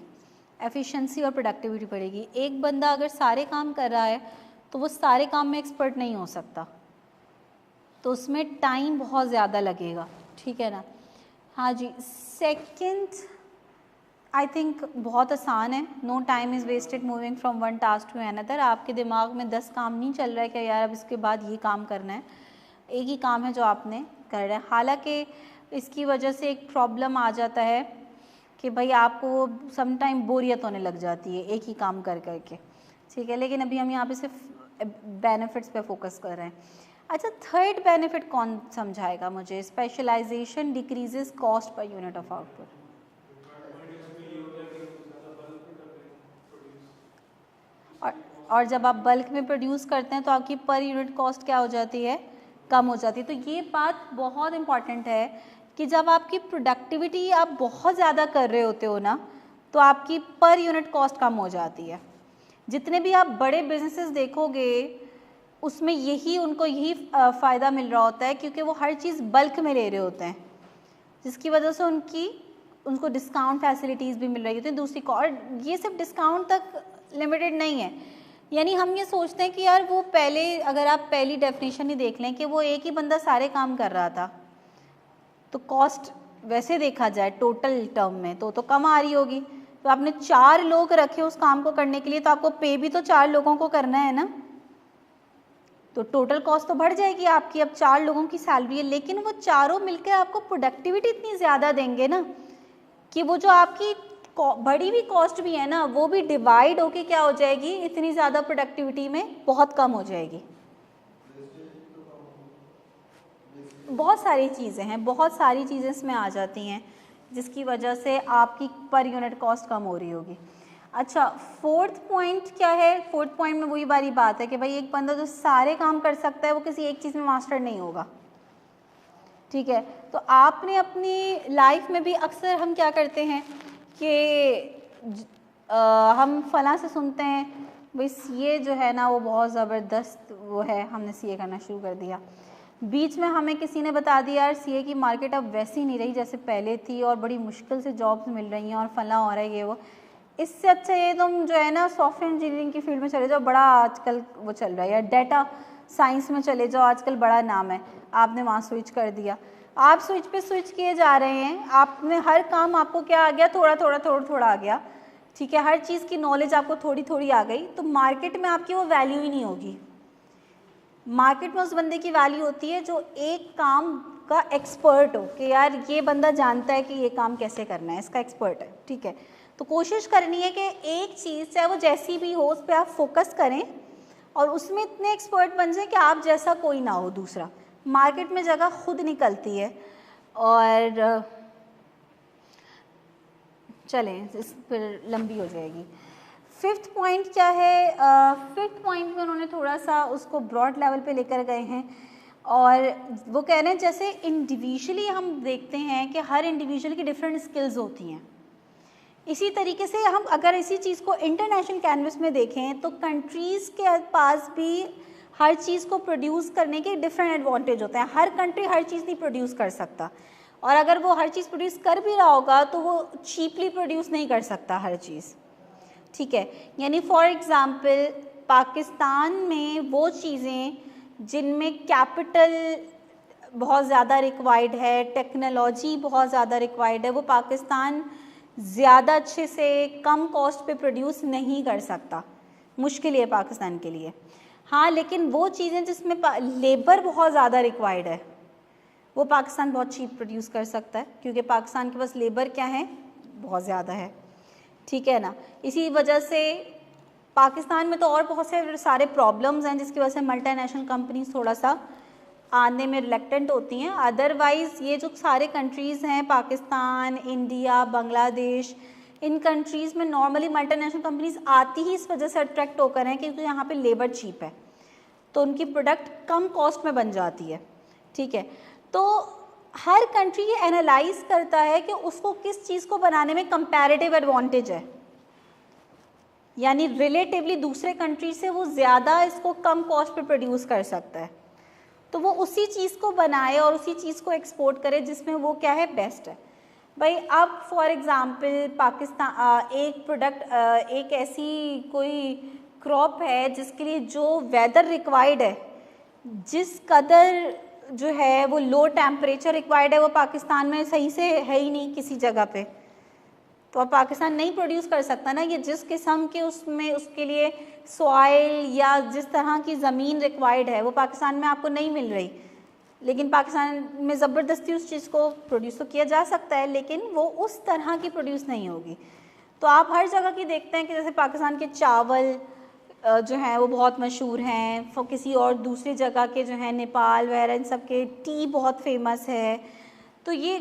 [SPEAKER 1] एफिशिएंसी और प्रोडक्टिविटी बढ़ेगी। एक बंदा अगर सारे काम कर रहा है तो वो सारे काम में एक्सपर्ट नहीं हो सकता, तो उसमें टाइम बहुत ज़्यादा लगेगा, ठीक है ना। हाँ जी, सेकंड आई थिंक बहुत आसान है। No time is wasted moving from one task to another. आपके दिमाग में 10 काम नहीं चल रहा है कि यार अब इसके बाद ये काम करना है, एक ही काम है जो आपने कर रहा है। हालांकि इसकी वजह से एक प्रॉब्लम आ जाता है कि भाई आपको सम टाइम बोरियत होने लग जाती है एक ही काम कर करके, ठीक है, लेकिन अभी हम यहाँ पे सिर्फ बेनिफिट्स पे फोकस कर रहे हैं। अच्छा, थर्ड बेनिफिट कौन समझाएगा मुझे? Specialisation decreases cost per unit of output. और जब आप बल्क में प्रोड्यूस करते हैं तो आपकी पर यूनिट कॉस्ट क्या हो जाती है, कम हो जाती है। तो ये बात बहुत इम्पॉर्टेंट है कि जब आपकी प्रोडक्टिविटी आप बहुत ज़्यादा कर रहे होते हो ना, तो आपकी पर यूनिट कॉस्ट कम हो जाती है। जितने भी आप बड़े बिजनेसेस देखोगे उसमें उनको यही फ़ायदा मिल रहा होता है, क्योंकि वो हर चीज़ बल्क में ले रहे होते हैं, जिसकी वजह से उनको डिस्काउंट फैसिलिटीज़ भी मिल रही होती हैं दूसरी को। और ये सिर्फ डिस्काउंट तक लिमिटेड नहीं है, यानी हम ये सोचते हैं कि यार वो पहले, अगर आप पहली डेफिनेशन ही देख लें कि वो एक ही बंदा सारे काम कर रहा था, तो कॉस्ट वैसे देखा जाए टोटल टर्म में तो कम आ रही होगी। तो आपने 4 लोग रखे उस काम को करने के लिए, तो आपको पे भी तो 4 लोगों को करना है ना, तो टोटल कॉस्ट तो बढ़ जाएगी आपकी। अब 4 लोगों की सैलरी है, लेकिन वो चारों मिलकर आपको प्रोडक्टिविटी इतनी ज़्यादा देंगे ना कि वो जो आपकी बड़ी हुई कॉस्ट भी है ना, वो भी डिवाइड होके क्या हो जाएगी, इतनी ज़्यादा प्रोडक्टिविटी में बहुत कम हो जाएगी। बहुत सारी चीज़ें हैं, बहुत सारी चीज़ें इसमें आ जाती हैं जिसकी वजह से आपकी पर यूनिट कॉस्ट कम हो रही होगी। अच्छा, 4th पॉइंट क्या है? 4th पॉइंट में वही वाली बात है कि भाई एक बंदा जो सारे काम कर सकता है वो किसी एक चीज़ में मास्टर नहीं होगा, ठीक है। तो आपने अपनी लाइफ में भी अक्सर हम क्या करते हैं कि हम फलां से सुनते हैं भाई सीए जो है ना वो बहुत ज़बरदस्त वो है, हमने सीए करना शुरू कर दिया। बीच में हमें किसी ने बता दिया यार सीए की मार्केट अब वैसी नहीं रही जैसे पहले थी और बड़ी मुश्किल से जॉब्स मिल रही हैं और फलां हो रहा है ये वो। इससे अच्छा ये तुम जो है ना सॉफ्टवेयर इंजीनियरिंग की फील्ड में चले जाओ, बड़ा आजकल वो चल रहा है, या डेटा साइंस में चले जाओ, आजकल बड़ा नाम है। आपने वहाँ स्विच कर दिया, आप स्विच पे स्विच किए जा रहे हैं, आपने हर काम आपको क्या आ गया, थोड़ा थोड़ा आ गया, ठीक है। हर चीज़ की नॉलेज आपको थोड़ी थोड़ी आ गई, तो मार्केट में आपकी वो वैल्यू ही नहीं होगी। मार्केट में उस बंदे की वैल्यू होती है जो एक काम का एक्सपर्ट हो, कि यार ये बंदा जानता है कि ये काम कैसे करना है, इसका एक्सपर्ट है, ठीक है। तो कोशिश करनी है कि एक चीज़ चाहे वो जैसी भी हो उस पर आप फोकस करें और उसमें इतने एक्सपर्ट बन जाए कि आप जैसा कोई ना हो दूसरा। मार्केट में जगह खुद निकलती है। और चलें, इस पर लंबी हो जाएगी। 5th पॉइंट क्या है? 5th पॉइंट में उन्होंने थोड़ा सा उसको ब्रॉड लेवल पे लेकर गए हैं और वो कह रहे हैं जैसे इंडिविजुअली हम देखते हैं कि हर इंडिविजुअल की डिफरेंट स्किल्स होती हैं, इसी तरीके से हम अगर इसी चीज़ को इंटरनेशनल कैनवस में देखें तो कंट्रीज़ के पास भी हर चीज़ को प्रोड्यूस करने के डिफरेंट एडवांटेज होते हैं। हर कंट्री हर चीज़ नहीं प्रोड्यूस कर सकता, और अगर वो हर चीज़ प्रोड्यूस कर भी रहा होगा तो वो चीपली प्रोड्यूस नहीं कर सकता हर चीज़, ठीक है। यानी फॉर एग्ज़ाम्पल पाकिस्तान में वो चीज़ें जिनमें कैपिटल बहुत ज़्यादा रिक्वायर्ड है, टेक्नोलॉजी बहुत ज़्यादा रिक्वायर्ड है, वो पाकिस्तान ज़्यादा अच्छे से कम कॉस्ट पे प्रोड्यूस नहीं कर सकता, मुश्किल है पाकिस्तान के लिए। हाँ, लेकिन वो चीज़ें जिसमें लेबर बहुत ज़्यादा रिक्वायर्ड है वो पाकिस्तान बहुत चीप प्रोड्यूस कर सकता है, क्योंकि पाकिस्तान के पास लेबर क्या है, बहुत ज़्यादा है, ठीक है ना। इसी वजह से पाकिस्तान में तो और बहुत से सारे प्रॉब्लम्स हैं जिसकी वजह से मल्टीनेशनल कंपनीज थोड़ा सा आने में रिलेक्टेंट होती हैं। अदरवाइज़ ये जो सारे कंट्रीज़ हैं, पाकिस्तान, इंडिया, बांग्लादेश, इन कंट्रीज़ में नॉर्मली मल्टीनेशनल कंपनीज आती ही इस वजह से अट्रैक्ट होकर हैं क्योंकि यहाँ पे लेबर चीप है, तो उनकी प्रोडक्ट कम कॉस्ट में बन जाती है, ठीक है। तो हर कंट्री ये एनालाइज करता है कि उसको किस चीज़ को बनाने में कंपैरेटिव एडवांटेज है, यानी रिलेटिवली दूसरे कंट्री से वो ज़्यादा इसको कम कॉस्ट पे प्रोड्यूस कर सकता है, तो वो उसी चीज़ को बनाए और उसी चीज़ को एक्सपोर्ट करे जिसमें वो क्या है, बेस्ट है। भाई अब फॉर एग्ज़ाम्पल पाकिस्तान एक प्रोडक्ट एक ऐसी कोई क्रॉप है जिसके लिए जो वेदर रिक्वायर्ड है, जिस कदर जो है वो लो टेम्परेचर रिक्वायर्ड है, वो पाकिस्तान में सही से है ही नहीं किसी जगह पे, तो अब पाकिस्तान नहीं प्रोड्यूस कर सकता ना। ये जिस किस्म के उसमें उसके लिए सॉइल या जिस तरह की ज़मीन रिक्वायर्ड है वो पाकिस्तान में आपको नहीं मिल रही, लेकिन पाकिस्तान में ज़बरदस्ती उस चीज़ को प्रोड्यूस तो किया जा सकता है, लेकिन वो उस तरह की प्रोड्यूस नहीं होगी। तो आप हर जगह की देखते हैं कि जैसे पाकिस्तान के चावल जो हैं वो बहुत मशहूर हैं, किसी और दूसरी जगह के जो हैं नेपाल वगैरह इन सब के टी बहुत फेमस है। तो ये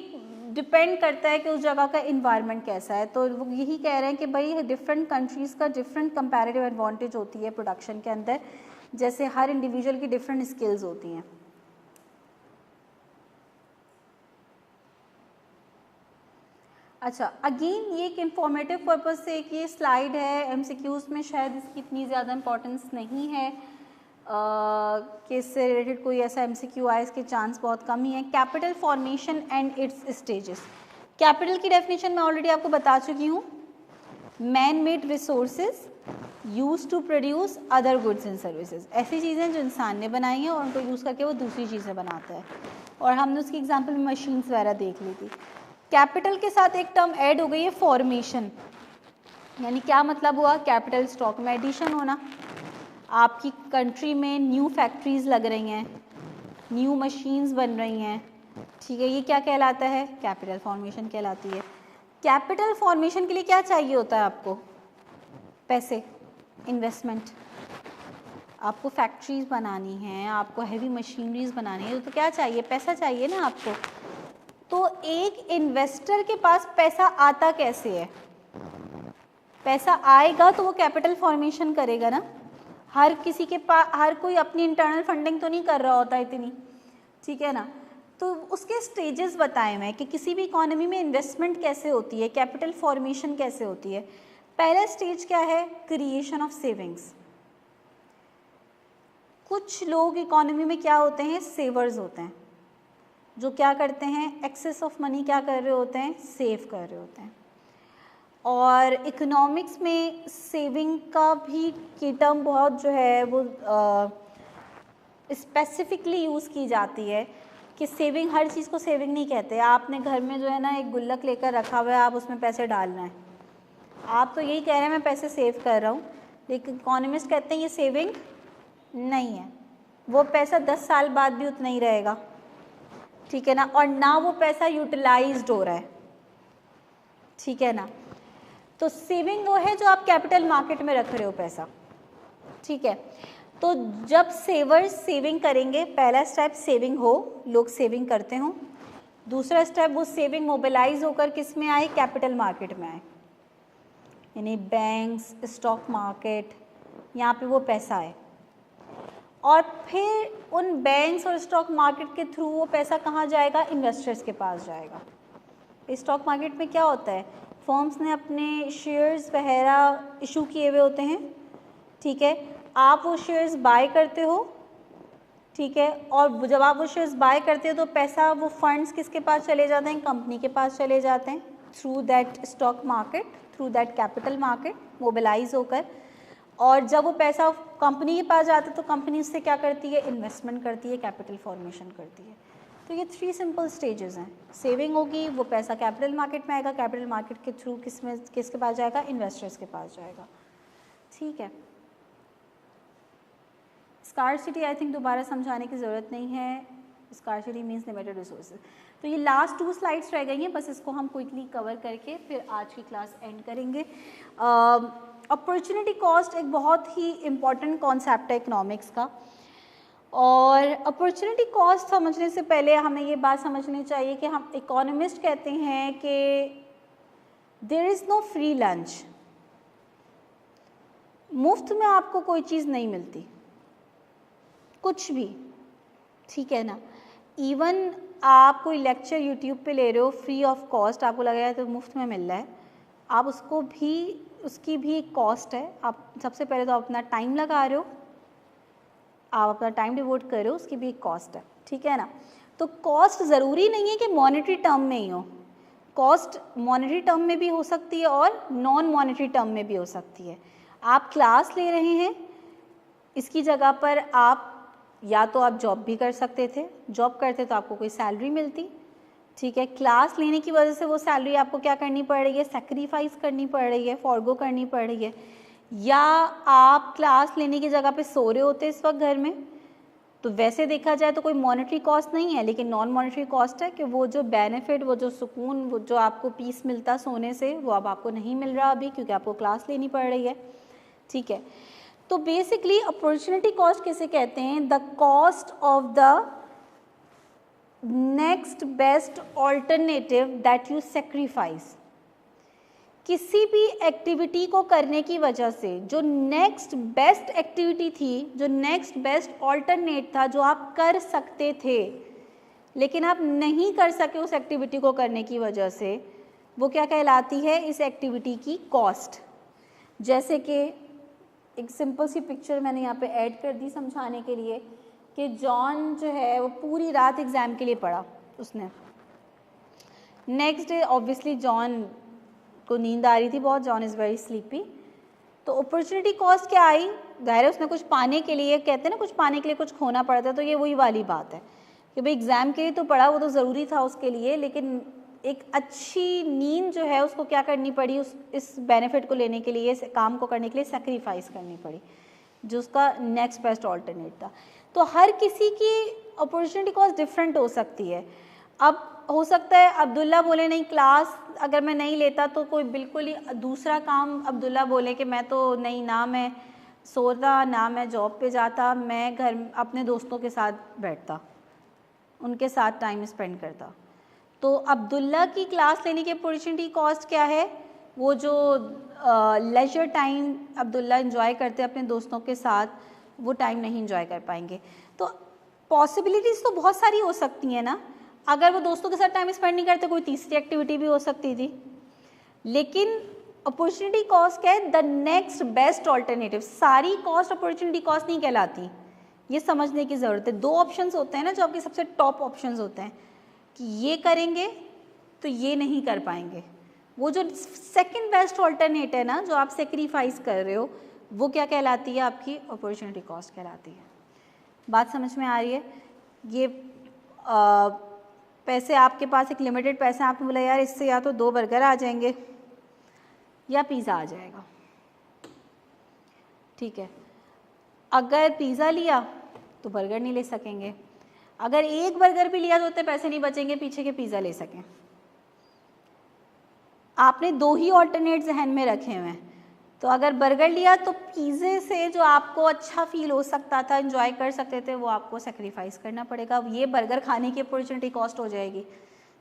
[SPEAKER 1] डिपेंड करता है कि उस जगह का इन्वायरमेंट कैसा है। तो वो यही कह रहे हैं कि भाई डिफरेंट कंट्रीज़ का डिफरेंट कंपैरेटिव एडवांटेज होती है प्रोडक्शन के अंदर, जैसे हर इंडिविजुअल की डिफरेंट स्किल्स होती हैं। अच्छा, अगेन ये एक इंफॉर्मेटिव पर्पज़ से एक ये स्लाइड है, एमसीक्यूज़ में शायद इसकी इतनी ज़्यादा इंपॉर्टेंस नहीं है कि इससे रिलेटेड कोई ऐसा एमसीक्यू आए, इसके चांस बहुत कम ही है। Capital formation and its stages. Capital की डेफिनेशन मैं ऑलरेडी आपको बता चुकी हूँ, man made resources use to produce other goods and services. ऐसी चीज़ें जो इंसान ने बनाई हैं और उनको यूज़ करके वो दूसरी चीज़ें बनाता है, और हमने उसकी एग्जाम्पल में मशीन्स वगैरह देख ली थी। कैपिटल के साथ एक टर्म ऐड हो गई है फॉर्मेशन, यानी क्या मतलब हुआ, कैपिटल स्टॉक में एडिशन होना। आपकी कंट्री में न्यू फैक्ट्रीज लग रही हैं, न्यू मशीन्स बन रही हैं, ठीक है, ये क्या कहलाता है, कैपिटल फॉर्मेशन कहलाती है। कैपिटल फॉर्मेशन के लिए क्या चाहिए होता है आपको, पैसे, इन्वेस्टमेंट। आपको फैक्ट्रीज बनानी है, आपको हैवी मशीनरीज बनानी है, तो क्या चाहिए, पैसा चाहिए ना आपको। तो एक इन्वेस्टर के पास पैसा आता कैसे है, पैसा आएगा तो वो कैपिटल फॉर्मेशन करेगा ना। हर किसी के पास, हर कोई अपनी इंटरनल फंडिंग तो नहीं कर रहा होता इतनी, ठीक है ना। तो उसके स्टेजेस बताए हुए हैं कि किसी भी इकोनॉमी में इन्वेस्टमेंट कैसे होती है, कैपिटल फॉर्मेशन कैसे होती है। पहला स्टेज क्या है, क्रिएशन ऑफ सेविंग्स। कुछ लोग इकोनॉमी में क्या होते हैं, सेवर्स होते हैं, जो क्या करते हैं, एक्सेस ऑफ मनी क्या कर रहे होते हैं, सेव कर रहे होते हैं। और इकोनॉमिक्स में सेविंग का भी की टर्म बहुत जो है वो स्पेसिफिकली यूज़ की जाती है कि सेविंग, हर चीज़ को सेविंग नहीं कहते। आपने घर में जो है ना एक गुल्लक लेकर रखा हुआ है, आप उसमें पैसे डालना है, आप तो यही कह रहे हैं मैं पैसे सेव कर रहा हूँ, लेकिन इकोनॉमिस्ट कहते हैं ये सेविंग नहीं है, वो पैसा 10 साल बाद भी उतना ही रहेगा, ठीक है ना, और ना वो पैसा यूटिलाइज्ड हो रहा है, ठीक है ना। तो सेविंग वो है जो आप कैपिटल मार्केट में रख रहे हो पैसा, ठीक है। तो जब सेवर्स सेविंग करेंगे, पहला स्टेप सेविंग हो, लोग सेविंग करते हों। दूसरा स्टेप वो सेविंग मोबिलाइज होकर किस में आए, कैपिटल मार्केट में आए, यानी बैंक्स, स्टॉक मार्केट, यहाँ पे वो पैसा है। और फिर उन बैंक्स और स्टॉक मार्केट के थ्रू वो पैसा कहाँ जाएगा, इन्वेस्टर्स के पास जाएगा। स्टॉक मार्केट में क्या होता है, फर्म्स ने अपने शेयर्स वगैरह इशू किए हुए होते हैं, ठीक है, आप वो शेयर्स बाय करते हो, ठीक है, और जब आप वो शेयर्स बाय करते हो तो पैसा, वो फंड्स किसके पास चले जाते हैं, कंपनी के पास चले जाते हैं, through that stock market, through that capital market mobilise होकर। और जब वो पैसा कंपनी के पास जाता है तो कंपनी उससे क्या करती है, इन्वेस्टमेंट करती है, कैपिटल फॉर्मेशन करती है। तो ये 3 सिंपल स्टेजेस हैं। सेविंग होगी, वो पैसा कैपिटल मार्केट में आएगा, कैपिटल मार्केट के थ्रू किसके पास जाएगा, इन्वेस्टर्स के पास जाएगा, ठीक है। स्कार्सिटी आई थिंक दोबारा समझाने की ज़रूरत नहीं है, स्कार्सिटी मीन्स लिमिटेड रिसोर्सेज। तो ये लास्ट 2 स्लाइड्स रह गई हैं, बस इसको हम क्विकली कवर करके फिर आज की क्लास एंड करेंगे। अपॉर्चुनिटी कॉस्ट एक बहुत ही इम्पॉर्टेंट कॉन्सेप्ट है इकोनॉमिक्स का, और अपॉर्चुनिटी कॉस्ट समझने से पहले हमें ये बात समझनी चाहिए कि हम इकोनॉमिस्ट कहते हैं कि there is no free lunch, मुफ्त में आपको कोई चीज़ नहीं मिलती, कुछ भी, ठीक है ना। इवन आप कोई लेक्चर यूट्यूब पे ले रहे हो फ्री ऑफ कॉस्ट, आपको लग रहा है तो मुफ्त में मिल रहा है, आप उसको भी, उसकी भी एक कॉस्ट है। आप सबसे पहले तो अपना टाइम लगा रहे हो, आप अपना टाइम डिवोट कर रहे हो, उसकी भी एक कॉस्ट है, ठीक है ना। तो कॉस्ट ज़रूरी नहीं है कि मॉनेटरी टर्म में ही हो, कॉस्ट मॉनेटरी टर्म में भी हो सकती है और नॉन मॉनेटरी टर्म में भी हो सकती है। आप क्लास ले रहे हैं, इसकी जगह पर आप या तो आप जॉब भी कर सकते थे, जॉब करते तो आपको कोई सैलरी मिलती, ठीक है। क्लास लेने की वजह से वो सैलरी आपको क्या करनी पड़ रही है, सेक्रीफाइस करनी पड़ रही है, फॉरगो करनी पड़ रही है। या आप क्लास लेने की जगह पे सो रहे होते इस वक्त घर में, तो वैसे देखा जाए तो कोई मॉनेटरी कॉस्ट नहीं है, लेकिन नॉन मॉनेटरी कॉस्ट है कि वो जो बेनिफिट, वो जो सुकून, वो जो आपको पीस मिलता सोने से, वो अब आपको नहीं मिल रहा अभी, क्योंकि आपको क्लास लेनी पड़ रही है, ठीक है। तो बेसिकली अपॉर्चुनिटी कॉस्ट किसे कहते हैं, the cost of the next best alternative that you sacrifice. किसी भी एक्टिविटी को करने की वजह से जो नेक्स्ट बेस्ट एक्टिविटी थी, जो नेक्स्ट बेस्ट ऑल्टरनेट था, जो आप कर सकते थे लेकिन आप नहीं कर सके उस एक्टिविटी को करने की वजह से, वो क्या कहलाती है? इस एक्टिविटी की कॉस्ट। जैसे कि एक सिंपल सी पिक्चर मैंने यहाँ पे ऐड कर दी समझाने के लिए कि जॉन जो है वो पूरी रात एग्ज़ाम के लिए पढ़ा उसने। नेक्स्ट डे ऑब्वियसली जॉन को नींद आ रही थी बहुत, जॉन इज़ वेरी स्लीपी। तो अपॉर्चुनिटी कॉस्ट क्या आई? ज़ाहिर है उसने कुछ पाने के लिए, कहते हैं ना कुछ पाने के लिए कुछ खोना पड़ता है, तो ये वही वाली बात है कि भाई एग्ज़ाम के लिए तो पढ़ा, वो तो ज़रूरी था उसके लिए, लेकिन एक अच्छी नींद जो है उसको क्या करनी पड़ी? इस बेनिफिट को लेने के लिए, इस काम को करने के लिए सेक्रीफाइस करनी पड़ी, जो उसका नेक्स्ट बेस्ट ऑल्टरनेट था। तो हर किसी की अपॉर्चुनिटी कॉस्ट डिफरेंट हो सकती है। अब हो सकता है अब्दुल्ला बोले नहीं, क्लास अगर मैं नहीं लेता तो कोई बिल्कुल ही दूसरा काम अब्दुल्ला बोले कि मैं तो नहीं, ना मैं सोता, ना मैं जॉब पे जाता, मैं घर अपने दोस्तों के साथ बैठता, उनके साथ टाइम स्पेंड करता। तो अब्दुल्ला की क्लास लेने की अपॉर्चुनिटी कॉस्ट क्या है? वो जो लेजर टाइम अब्दुल्ला एंजॉय करते हैं अपने दोस्तों के साथ, वो टाइम नहीं एंजॉय कर पाएंगे। तो पॉसिबिलिटीज़ तो बहुत सारी हो सकती हैं ना। अगर वो दोस्तों के साथ टाइम स्पेंड नहीं करते, कोई तीसरी एक्टिविटी भी हो सकती थी। लेकिन अपॉर्चुनिटी कॉस्ट क्या है? The next best alternative. सारी कॉस्ट अपॉर्चुनिटी कॉस्ट नहीं कहलाती, ये समझने की ज़रूरत है। दो ऑप्शंस होते हैं ना जो आपके सबसे टॉप ऑप्शंस होते हैं कि ये करेंगे तो ये नहीं कर पाएंगे। वो जो सेकंड बेस्ट ऑल्टरनेट है ना, जो आप सेक्रीफाइस कर रहे हो, वो क्या कहलाती है? आपकी अपॉर्चुनिटी कॉस्ट कहलाती है। बात समझ में आ रही है? ये पैसे आपके पास एक लिमिटेड पैसे, आपने बोला यार इससे या तो 2 बर्गर आ जाएंगे या पिज़्ज़ा आ जाएगा, ठीक है। अगर पिज़्ज़ा लिया तो बर्गर नहीं ले सकेंगे, अगर एक बर्गर भी लिया तो उतने पैसे नहीं बचेंगे पीछे के पिज़्ज़ा ले सकें। आपने 2 ही ऑल्टरनेट जहन में रखे हुए हैं। तो अगर बर्गर लिया तो पिज़्ज़े से जो आपको अच्छा फील हो सकता था, एंजॉय कर सकते थे, वो आपको सेक्रीफाइस करना पड़ेगा। ये बर्गर खाने की अपॉर्चुनिटी कॉस्ट हो जाएगी,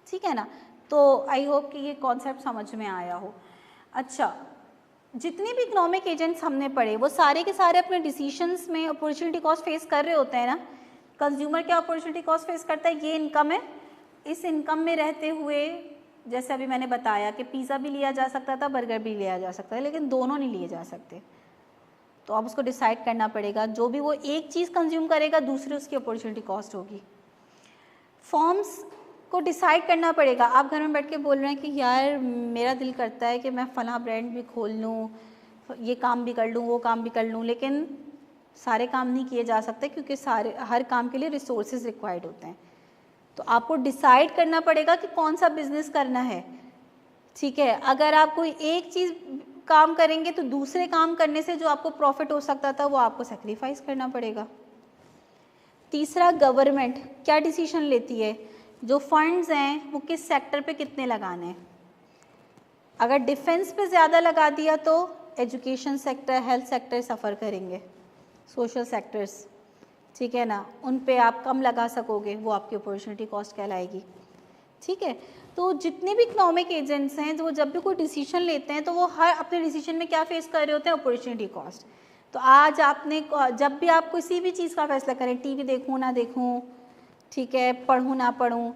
[SPEAKER 1] ठीक है ना। तो आई होप कि ये कॉन्सेप्ट समझ में आया हो। अच्छा, जितने भी इकोनॉमिक एजेंट्स हमने पढ़े, वो सारे के सारे अपने डिसीजंस में अपॉर्चुनिटी कॉस्ट फेस कर रहे होते हैं ना। कंज्यूमर क्या अपॉर्चुनिटी कॉस्ट फेस करता है? ये इनकम है, इस इनकम में रहते हुए जैसे अभी मैंने बताया कि पिज़्ज़ा भी लिया जा सकता था, बर्गर भी लिया जा सकता है, लेकिन दोनों नहीं लिए जा सकते। तो अब उसको डिसाइड करना पड़ेगा, जो भी वो एक चीज़ कंज्यूम करेगा, दूसरी उसकी अपॉर्चुनिटी कॉस्ट होगी। फॉर्म्स को डिसाइड करना पड़ेगा। आप घर में बैठ के बोल रहे हैं कि यार मेरा दिल करता है कि मैं फ़लाँ ब्रांड भी खोल लूँ, ये काम भी कर लूँ, वो काम भी कर लूँ, लेकिन सारे काम नहीं किए जा सकते क्योंकि हर काम के लिए रिसोर्सेज रिक्वायर्ड होते हैं। तो आपको डिसाइड करना पड़ेगा कि कौन सा बिजनेस करना है, ठीक है। अगर आप कोई एक चीज़ काम करेंगे तो दूसरे काम करने से जो आपको प्रॉफिट हो सकता था वो आपको सेक्रीफाइस करना पड़ेगा। तीसरा, गवर्नमेंट क्या डिसीजन लेती है, जो फंड्स हैं वो किस सेक्टर पे कितने लगाने हैं। अगर डिफेंस पे ज़्यादा लगा दिया तो एजुकेशन सेक्टर, हेल्थ सेक्टर सफ़र करेंगे, सोशल सेक्टर्स, ठीक है ना, उन पे आप कम लगा सकोगे, वो आपकी अपॉर्चुनिटी कॉस्ट कहलाएगी, ठीक है। तो जितने भी इकोनॉमिक एजेंट्स हैं, जो जब भी कोई डिसीजन लेते हैं तो वो हर अपने डिसीजन में क्या फेस कर रहे होते हैं? Opportunity cost. तो आज आपने जब भी आप किसी भी चीज़ का फैसला करें, टीवी देखूं ना देखूं, ठीक है, पढ़ूं ना पढ़ूं,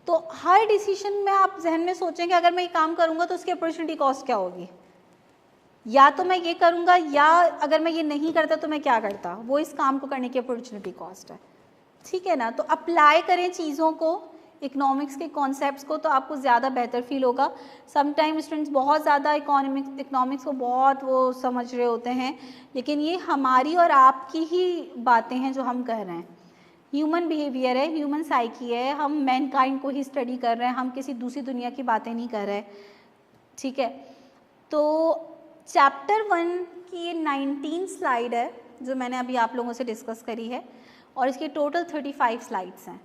[SPEAKER 1] तो हर डिसीजन में आप जहन में सोचें कि अगर मैं ये काम करूँगा तो उसकी अपॉर्चुनिटी कॉस्ट क्या होगी, या तो मैं ये करूँगा, या अगर मैं ये नहीं करता तो मैं क्या करता, वो इस काम को करने की अपॉर्चुनिटी कॉस्ट है, ठीक है ना। तो अप्लाई करें चीज़ों को, इकोनॉमिक्स के कॉन्सेप्ट्स को, तो आपको ज़्यादा बेहतर फील होगा। समटाइम स्टूडेंट्स बहुत ज़्यादा इकोनॉमिक्स को बहुत वो समझ रहे होते हैं, लेकिन ये हमारी और आपकी ही बातें हैं जो हम कह रहे हैं। ह्यूमन बिहेवियर है, ह्यूमन साइकी है, हम मैनकाइंड को ही स्टडी कर रहे हैं, हम किसी दूसरी दुनिया की बातें नहीं कर रहे, ठीक है। तो चैप्टर 1 की ये 19 स्लाइड है जो मैंने अभी आप लोगों से डिस्कस करी है, और इसके टोटल 35 स्लाइड्स हैं।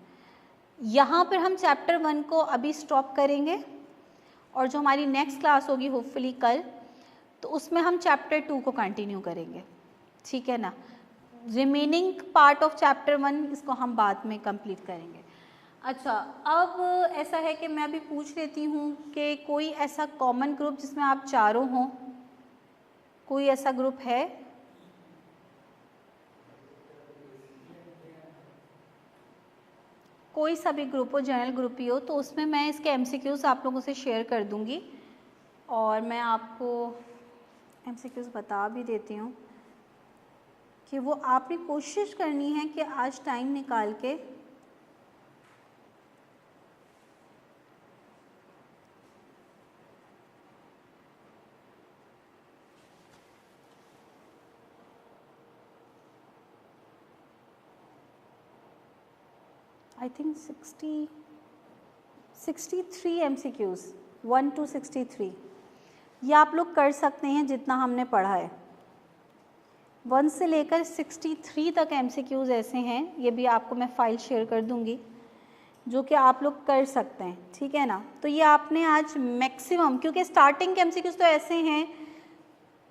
[SPEAKER 1] यहाँ पर हम चैप्टर 1 को अभी स्टॉप करेंगे, और जो हमारी नेक्स्ट क्लास होगी होपफुली कल, तो उसमें हम चैप्टर 2 को कंटिन्यू करेंगे, ठीक है ना। रिमेनिंग पार्ट ऑफ चैप्टर 1 इसको हम बाद में कंप्लीट करेंगे। अच्छा, अब ऐसा है कि मैं अभी पूछ लेती हूँ कि कोई ऐसा कॉमन ग्रुप जिसमें आप चारों हों, कोई ऐसा ग्रुप है? कोई सा भी ग्रुप हो, जनरल ग्रुप ही हो, तो उसमें मैं इसके एमसीक्यूज़ आप लोगों से शेयर कर दूँगी और मैं आपको एमसीक्यूज़ बता भी देती हूँ कि वो आपने कोशिश करनी है कि आज टाइम निकाल के आई थिंक 63 MCQs, 1 to 63 ये आप लोग कर सकते हैं जितना हमने पढ़ा है। 1 से लेकर 63 तक MCQs ऐसे हैं, ये भी आपको मैं फ़ाइल शेयर कर दूंगी, जो कि आप लोग कर सकते हैं, ठीक है ना। तो ये आपने आज मैक्सिमम, क्योंकि स्टार्टिंग के MCQs तो ऐसे हैं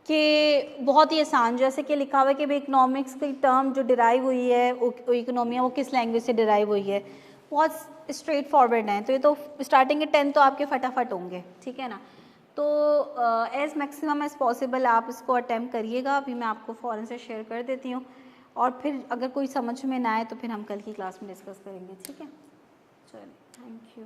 [SPEAKER 1] कि बहुत ही आसान, जैसे कि लिखा हुआ है कि भाई इकोनॉमिक्स की टर्म जो डिराइव हुई है, इकोनॉमी वो किस लैंग्वेज से डिराइव हुई है, बहुत स्ट्रेट फॉरवर्ड हैं। तो ये तो स्टार्टिंग के 10 तो आपके फटाफट होंगे, ठीक है ना। तो एज़ मैक्सिमम एज़ पॉसिबल आप इसको अटैम्प्ट करिएगा। अभी मैं आपको फ़ौरन से शेयर कर देती हूँ और फिर अगर कोई समझ में ना आए तो फिर हम कल की क्लास में डिस्कस करेंगे, ठीक है। चलिए, थैंक यू।